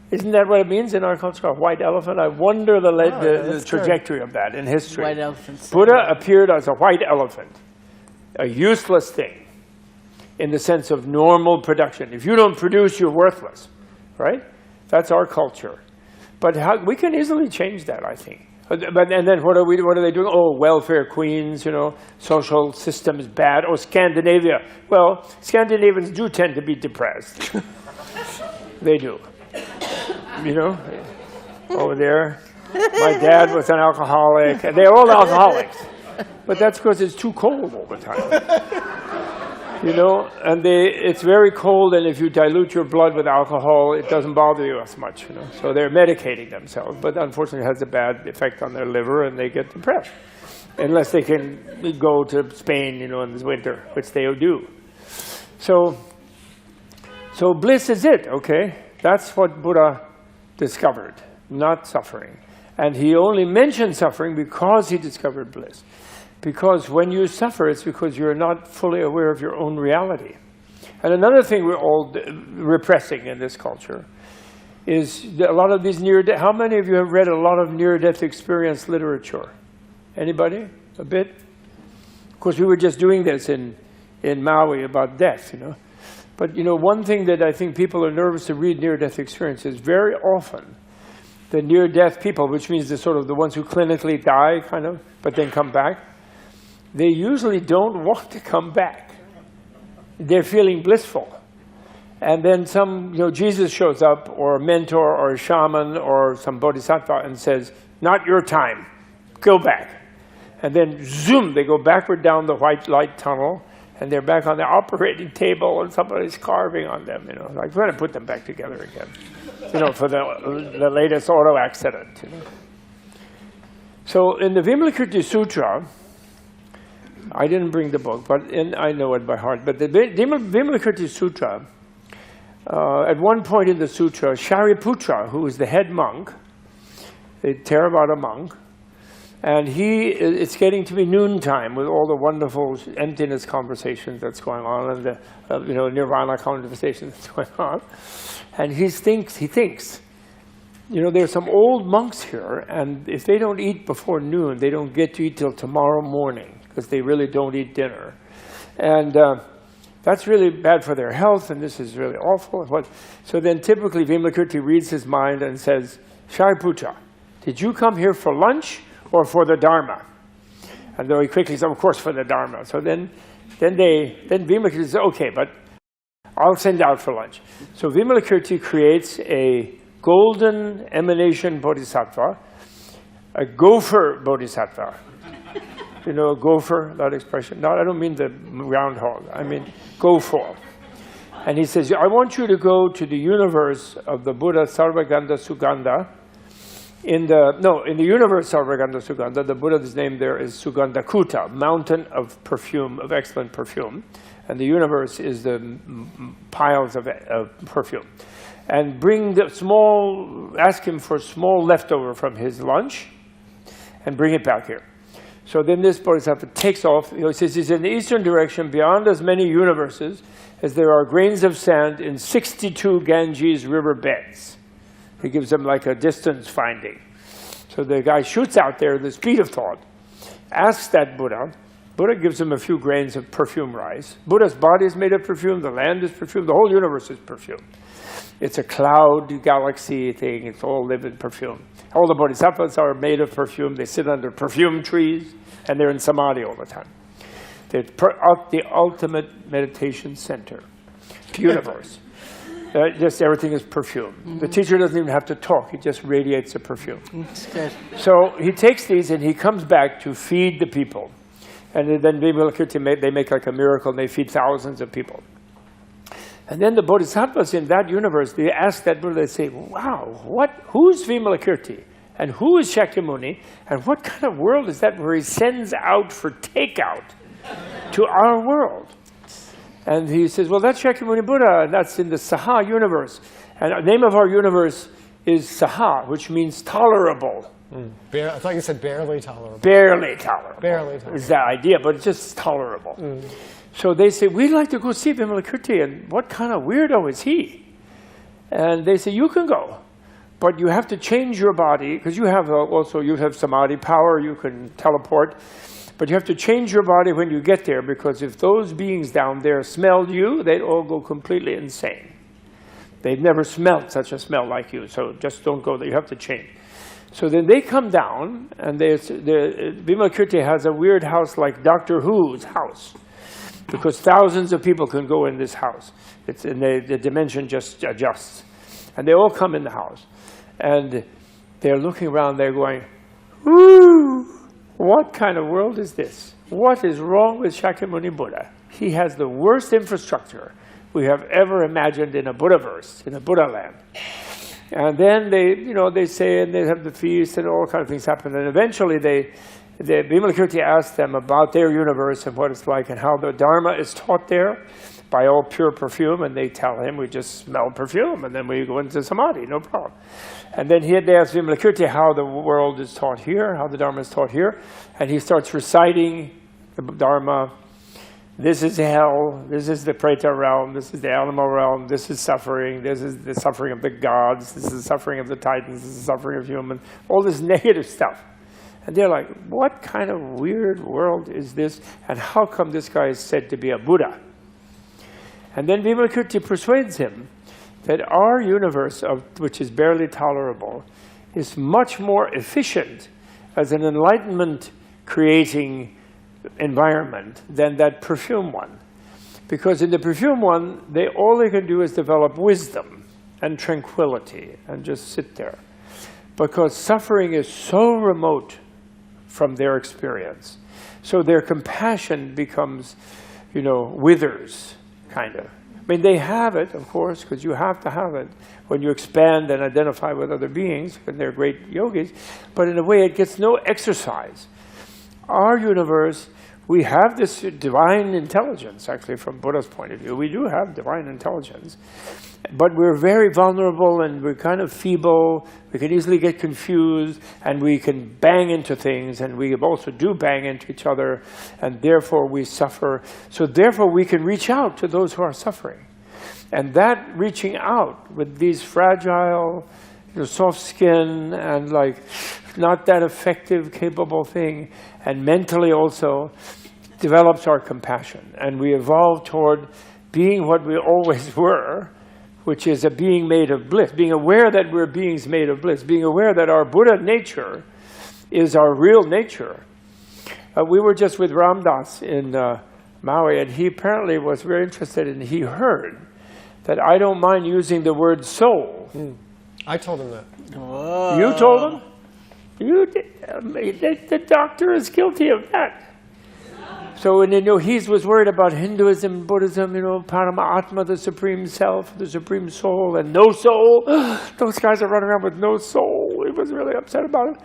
Isn't that what it means in our culture, a white elephant? I wonder the trajectory of that in history. White elephants. Buddha appeared as a white elephant, a useless thing, in the sense of normal production. If you don't produce, you're worthless, right? That's our culture. But we can easily change that, I think. And then what are they doing? Oh, welfare queens, you know, social system is bad. Oh, Scandinavia. Well, Scandinavians do tend to be depressed. They do. You know, over there. My dad was an alcoholic, and they're all alcoholics. But that's because it's too cold all the time. You know, and it's very cold, and if you dilute your blood with alcohol, it doesn't bother you as much, you know. So they're medicating themselves, but unfortunately it has a bad effect on their liver, and they get depressed. Unless they can go to Spain, you know, in this winter, which they do. So bliss is it, okay? That's what Buddha discovered, not suffering. And he only mentioned suffering because he discovered bliss. Because when you suffer, it's because you're not fully aware of your own reality. And another thing we're all repressing in this culture is a lot of these near-death. How many of you have read a lot of near-death experience literature? Anybody? A bit? Of course, we were just doing this in Maui about death, you know. But, you know, one thing that I think people are nervous to read near-death experiences, very often the near-death people, which means the sort of the ones who clinically die, kind of, but then come back, they usually don't want to come back. They're feeling blissful. And then Jesus shows up, or a mentor, or a shaman, or some bodhisattva, and says, not your time, go back. And then, zoom, they go backward down the white light tunnel, and they're back on the operating table, and somebody's carving on them, you know. Like, we're going to put them back together again, you know, for the latest auto accident, you know. So in the Vimalakirti Sutra, I didn't bring the book, but I know it by heart. But the Vimalakirti Sutra, at one point in the sutra, Shariputra, who is the head monk, a Theravada monk, and it's getting to be noontime with all the wonderful emptiness conversations that's going on, and the nirvana conversations that's going on. And he thinks, you know, there's some old monks here, and if they don't eat before noon, they don't get to eat till tomorrow morning, because they really don't eat dinner. And that's really bad for their health, and this is really awful. So then typically Vimalakirti reads his mind and says, Shariputra, did you come here for lunch or for the Dharma? And very quickly said, of course, for the Dharma. So then Vimalakirti says, okay, but I'll send out for lunch. So Vimalakirti creates a golden emanation bodhisattva, a gopher bodhisattva. You know, a gopher, that expression? No, I don't mean the groundhog. I mean gopher. And he says, I want you to go to the universe of the Buddha Sarvaganda Sugandha. In the universe Sarvaganda Sugandha, the Buddha's name there is Sugandakuta, mountain of perfume, of excellent perfume. And the universe is the piles of perfume. And ask him for small leftover from his lunch, and bring it back here. So then this bodhisattva takes off. He says he's in the eastern direction beyond as many universes as there are grains of sand in 62 Ganges river beds. He gives them like a distance finding. So the guy shoots out there at the speed of thought, asks that Buddha. Buddha gives him a few grains of perfume rice. Buddha's body is made of perfume, the land is perfume, the whole universe is perfume. It's a cloud galaxy thing, it's all live in perfume. All the bodhisattvas are made of perfume, they sit under perfume trees, and they're in samadhi all the time. They're the ultimate meditation center, universe. Just everything is perfume. Mm-hmm. The teacher doesn't even have to talk, he just radiates the perfume. That's good. So he takes these and he comes back to feed the people. And then Vimalakirti, they make like a miracle and they feed thousands of people. And then the bodhisattvas in that universe, they ask that Buddha, they say, wow, who's Vimalakirti? And who is Shakyamuni? And what kind of world is that where he sends out for takeout to our world? And he says, well, that's Shakyamuni Buddha, and that's in the Saha universe. And the name of our universe is Saha, which means tolerable. I thought you said barely tolerable. Barely tolerable. Barely tolerable. Is the idea, but it's just tolerable. So they say, we'd like to go see Vimalakirti, and what kind of weirdo is he? And they say, you can go, but you have to change your body, because you have samadhi power, you can teleport, but you have to change your body when you get there, because if those beings down there smelled you, they'd all go completely insane. They've never smelled such a smell like you, so just don't go there, you have to change. So then they come down, and Vimalakirti has a weird house like Doctor Who's house, because thousands of people can go in this house. The dimension just adjusts. And they all come in the house. And they're looking around, they're going, ooh, what kind of world is this? What is wrong with Shakyamuni Buddha? He has the worst infrastructure we have ever imagined in a Buddhaverse, in a Buddha land. And then they say, and they have the feast, and all kinds of things happen. And eventually Vimalakirti asks them about their universe and what it's like and how the Dharma is taught there by all pure perfume. And they tell him, we just smell perfume, and then we go into samadhi, no problem. And then they ask Vimalakirti how the world is taught here, how the Dharma is taught here. And he starts reciting the Dharma. This is hell, this is the Preta realm, this is the animal realm, this is suffering, this is the suffering of the gods, this is the suffering of the titans, this is the suffering of humans, all this negative stuff. And they're like, what kind of weird world is this? And how come this guy is said to be a Buddha? And then Vimalakirti persuades him that our universe, which is barely tolerable, is much more efficient as an enlightenment creating environment than that perfume one. Because in the perfume one, all they can do is develop wisdom and tranquility and just sit there. Because suffering is so remote from their experience. So their compassion becomes, withers, kind of. I mean, they have it, of course, because you have to have it when you expand and identify with other beings, and they're great yogis, but in a way it gets no exercise. Our universe, we have this divine intelligence, actually, from Buddha's point of view. We do have divine intelligence. But we're very vulnerable, and we're kind of feeble. We can easily get confused, and we can bang into things, and we also do bang into each other, and therefore we suffer. So therefore we can reach out to those who are suffering. And that reaching out with these fragile, soft skin, and not that effective, capable thing, and mentally also develops our compassion. And we evolve toward being what we always were, which is a being made of bliss, being aware that we're beings made of bliss, being aware that our Buddha nature is our real nature. We were just with Ram Dass in Maui, and he apparently was very interested, and he heard that I don't mind using the word soul. I told him that. Whoa. You told him? The doctor is guilty of that. So when he was worried about Hinduism, Buddhism, Paramatma, the supreme self, the supreme soul, and no soul. Those guys are running around with no soul. He was really upset about it.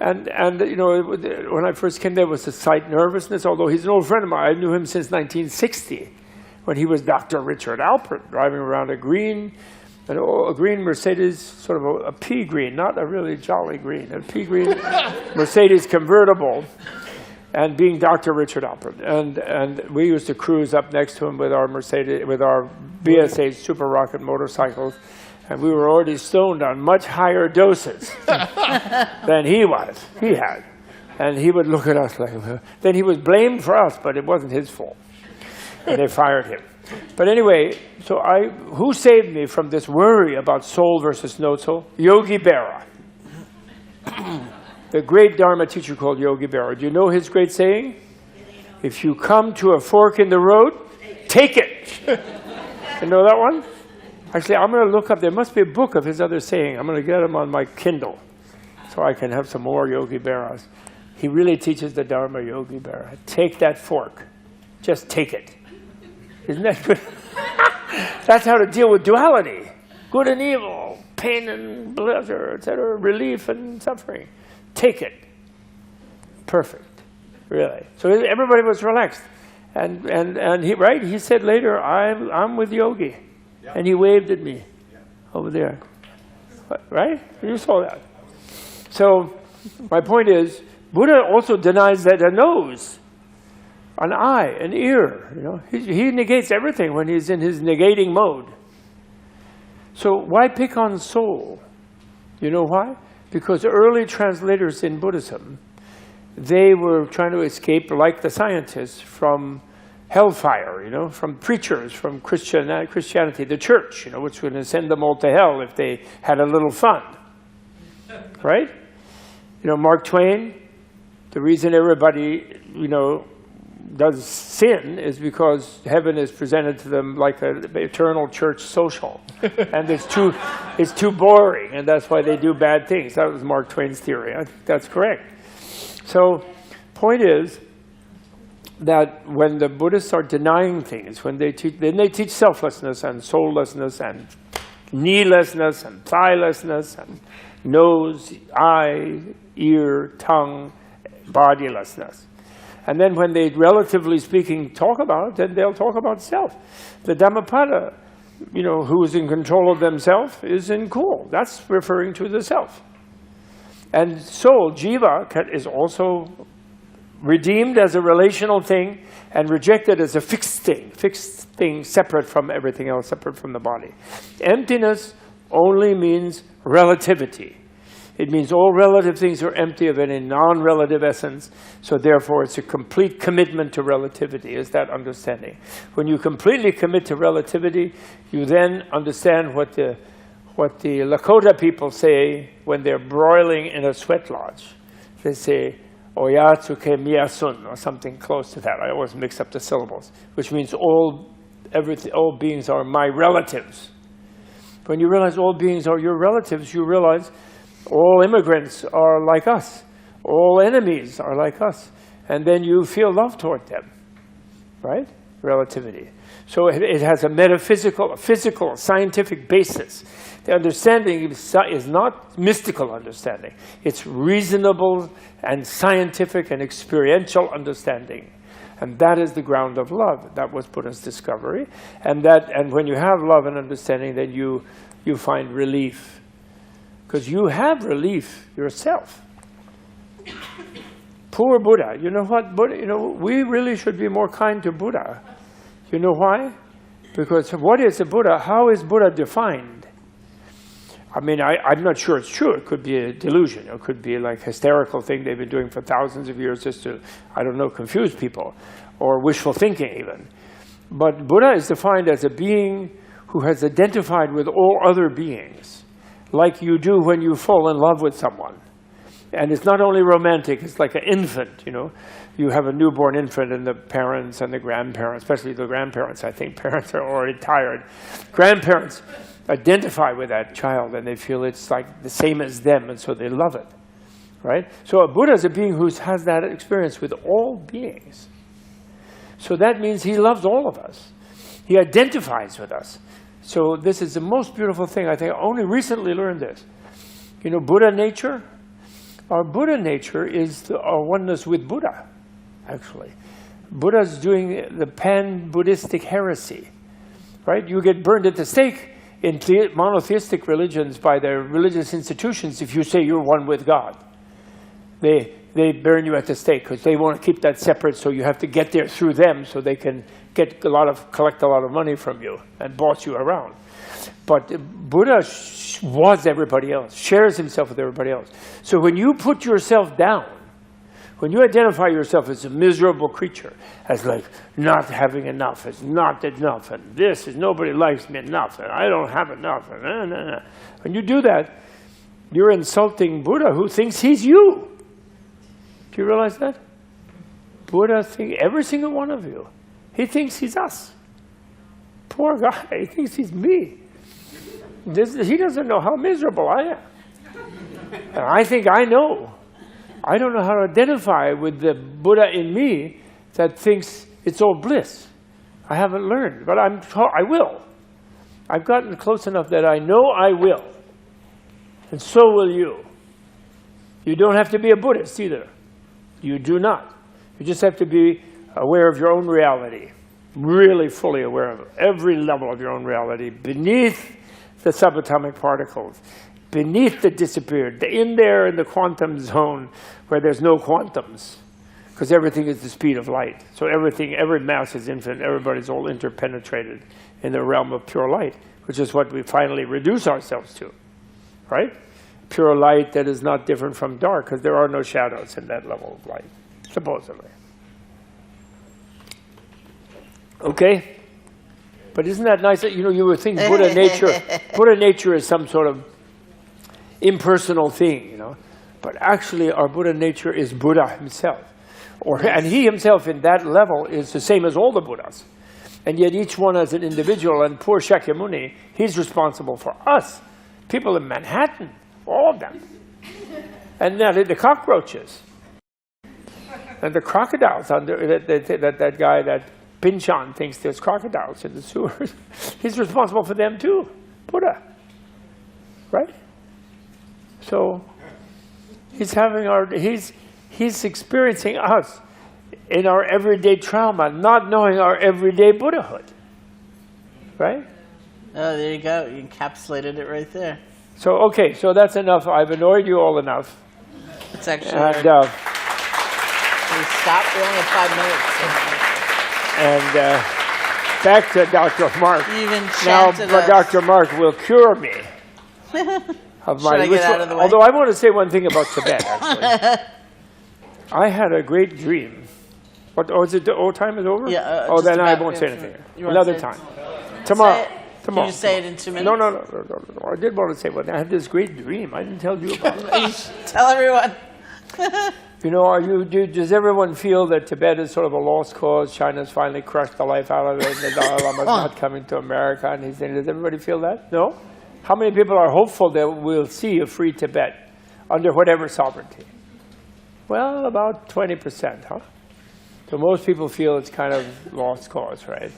And when I first came there was a slight nervousness, although he's an old friend of mine. I knew him since 1960, when he was Dr. Richard Alpert, driving around a green Mercedes, sort of a pea green, not a really jolly green, a pea green Mercedes convertible, and being Dr. Richard Alpert. And we used to cruise up next to him with our BSA super rocket motorcycles, and we were already stoned on much higher doses than he had. And he would look at us like, then he was blamed for us, but it wasn't his fault. And they fired him. But anyway, so who saved me from this worry about soul versus no soul? Yogi Berra. The great Dharma teacher called Yogi Berra. Do you know his great saying? If you come to a fork in the road, take it. You know that one? Actually, I'm going to look up. There must be a book of his other saying. I'm going to get him on my Kindle so I can have some more Yogi Berras. He really teaches the Dharma, Yogi Berra. Take that fork. Just take it. Isn't that good? That's how to deal with duality. Good and evil, pain and pleasure, etc., relief and suffering. Take it. Perfect. Really. So everybody was relaxed. And he said later, I'm with Yogi. Yeah. And he waved at me over there. Right? You saw that. So my point is, Buddha also denies that a nose, an eye, an ear. He negates everything when he's in his negating mode. So why pick on soul? You know why? Because early translators in Buddhism, they were trying to escape, like the scientists, from hellfire, from preachers, from Christianity, the church, which was going to send them all to hell if they had a little fun. Right? Mark Twain, the reason everybody, does sin is because heaven is presented to them like an eternal church social. And it's too boring, and that's why they do bad things. That was Mark Twain's theory. I think that's correct. So, point is that when the Buddhists are denying things, when they teach selflessness and soullessness and knee-lessness and thigh-lessness and nose, eye, ear, tongue, bodilessness. And then when they, relatively speaking, talk about it, then they'll talk about self. The Dhammapada, who is in control of themselves, isn't cool. That's referring to the self. And soul, jiva, is also redeemed as a relational thing and rejected as a fixed thing separate from everything else, separate from the body. Emptiness only means relativity. It means all relative things are empty of any non-relative essence, so therefore it's a complete commitment to relativity, is that understanding. When you completely commit to relativity, you then understand what the Lakota people say when they're broiling in a sweat lodge. They say, Oyatsuke miyasun, or something close to that. I always mix up the syllables, which means all beings are my relatives. When you realize all beings are your relatives, you realize all immigrants are like us. All enemies are like us. And then you feel love toward them, right? Relativity. So it has a metaphysical, physical, scientific basis. The understanding is not mystical understanding. It's reasonable and scientific and experiential understanding. And that is the ground of love. That was Buddha's discovery. And when you have love and understanding, then you find relief. Because you have relief yourself. Poor Buddha. You know what? Buddha, we really should be more kind to Buddha. You know why? Because what is a Buddha? How is Buddha defined? I mean, I'm not sure it's true. It could be a delusion. It could be like a hysterical thing they've been doing for thousands of years just to, confuse people. Or wishful thinking even. But Buddha is defined as a being who has identified with all other beings, like you do when you fall in love with someone. And it's not only romantic, it's like an infant, you know. You have a newborn infant and the parents and the grandparents, especially the grandparents, I think parents are already tired. Grandparents identify with that child and they feel it's like the same as them, and so they love it, right? So a Buddha is a being who has that experience with all beings. So that means he loves all of us. He identifies with us. So this is the most beautiful thing. I think I only recently learned this. You know, Buddha nature? Our Buddha nature is our oneness with Buddha, actually. Buddha's doing the pan-Buddhistic heresy, right? You get burned at the stake in monotheistic religions by their religious institutions if you say you're one with God. They burn you at the stake because they want to keep that separate, so you have to get there through them so they can collect a lot of money from you and boss you around. But Buddha was everybody else, shares himself with everybody else. So when you put yourself down, when you identify yourself as a miserable creature, as like not having enough, as not enough, and this is nobody likes me enough, and I don't have enough, and when you do that, you're insulting Buddha, who thinks he's you. Do you realize that? Buddha thinks, every single one of you, he thinks he's us. Poor guy, he thinks he's me. He doesn't know how miserable I am. And I think I know. I don't know how to identify with the Buddha in me that thinks it's all bliss. I haven't learned, but I will. I've gotten close enough that I know I will. And so will you. You don't have to be a Buddhist either. You do not. You just have to be aware of your own reality. Really fully aware of every level of your own reality, beneath the subatomic particles, beneath the disappeared, in there in the quantum zone where there's no quantums, because everything is the speed of light. So every mass is infinite, everybody's all interpenetrated in the realm of pure light, which is what we finally reduce ourselves to, right? Pure light that is not different from dark, because there are no shadows in that level of light, supposedly. Okay? But isn't that nice that, you know, you would think Buddha nature is some sort of impersonal thing, you know. But actually our Buddha nature is Buddha himself. And he himself in that level is the same as all the Buddhas. And yet each one as an individual, and poor Shakyamuni, he's responsible for us. People in Manhattan, all of them. And now the cockroaches. And the crocodiles, that guy, that Pinchan thinks there's crocodiles in the sewers. He's responsible for them too, Buddha, right? So he's experiencing us in our everyday trauma, not knowing our everyday Buddhahood, right? Oh, there you go. You encapsulated it right there. So okay, so that's enough. I've annoyed you all enough. It's actually. And we stopped. We only have 5 minutes. And back to Dr. Mark. You even now, chanted us. Dr. Mark will cure me of my Should I get out of the way? Although I want to say one thing about Tibet, actually. I had a great dream. What? Oh, is it? Oh, time is over? Yeah. Oh, then I about- won't say anything. You wanna Another say it? time. Tomorrow. Say it. Tomorrow. Can you say it in 2 minutes? No. I did want to say one. I had this great dream. I didn't tell you about it. Tell everyone. You know, does everyone feel that Tibet is sort of a lost cause? China's finally crushed the life out of it, and the Dalai Lama's not coming to America, and he's saying, does everybody feel that? No? How many people are hopeful that we'll see a free Tibet under whatever sovereignty? Well, about 20%, huh? So most people feel it's kind of lost cause, right?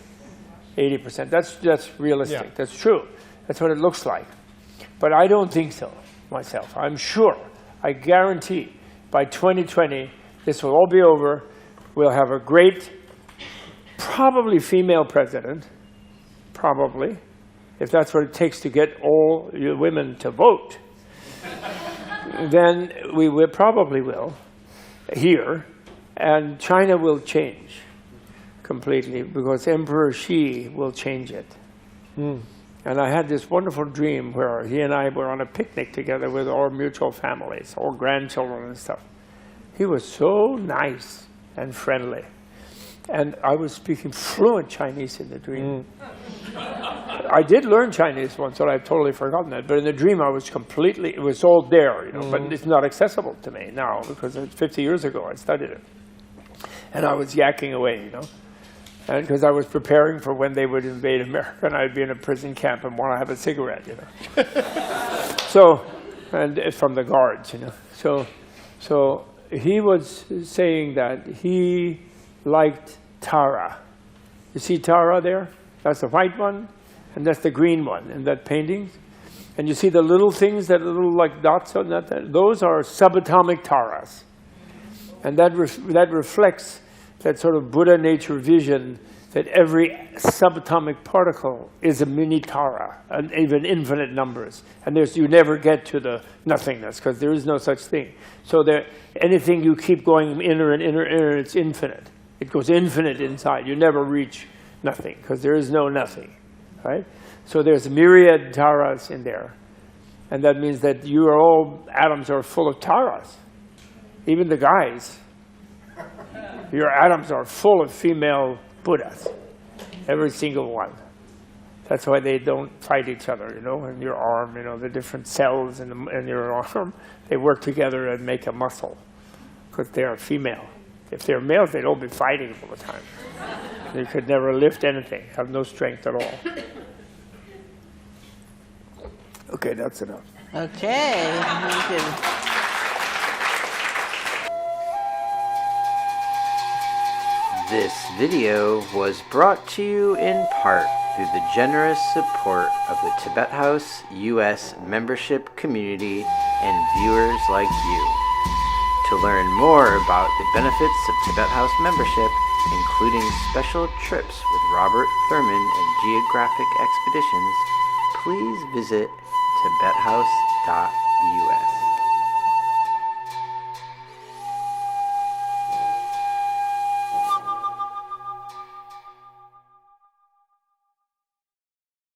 80%. That's realistic. Yeah. That's true. That's what it looks like. But I don't think so myself. I'm sure, I guarantee, by 2020, this will all be over. We'll have a great, probably female president, probably, if that's what it takes to get all you women to vote. Then we probably will, here, and China will change completely, because Emperor Xi will change it. And I had this wonderful dream where he and I were on a picnic together with our mutual families, our grandchildren and stuff. He was so nice and friendly. And I was speaking fluent Chinese in the dream. I did learn Chinese once, but I've totally forgotten that. But in the dream, I was completely, it was all there, you know, but it's not accessible to me now because it's 50 years ago I studied it. And I was yakking away, you know, and because I was preparing for when they would invade America and I'd be in a prison camp and want to have a cigarette, you know. So, and from the guards, you know. So he was saying that he liked Tara. You see Tara there? That's the white one, and that's the green one in that painting. And you see the little things, that little like dots on that? Those are subatomic Taras. And that reflects that sort of Buddha nature vision that every subatomic particle is a mini Tara, and even infinite numbers. And you never get to the nothingness, because there is no such thing. So anything you keep going inner and inner, inner, it's infinite. It goes infinite inside. You never reach nothing, because there is no nothing, right? So there's myriad Taras in there. And that means that atoms are full of Taras. Even the guys. Your atoms are full of female Buddhas. Every single one. That's why they don't fight each other, you know, in your arm, you know, the different cells in your arm, they work together and make a muscle, because they are female. If they're males, they'd all be fighting all the time. They could never lift anything, have no strength at all. Okay, that's enough. Okay. Thank you. This video was brought to you in part through the generous support of the Tibet House US membership community and viewers like you. To learn more about the benefits of Tibet House membership, including special trips with Robert Thurman and geographic expeditions, please visit tibethouse.us.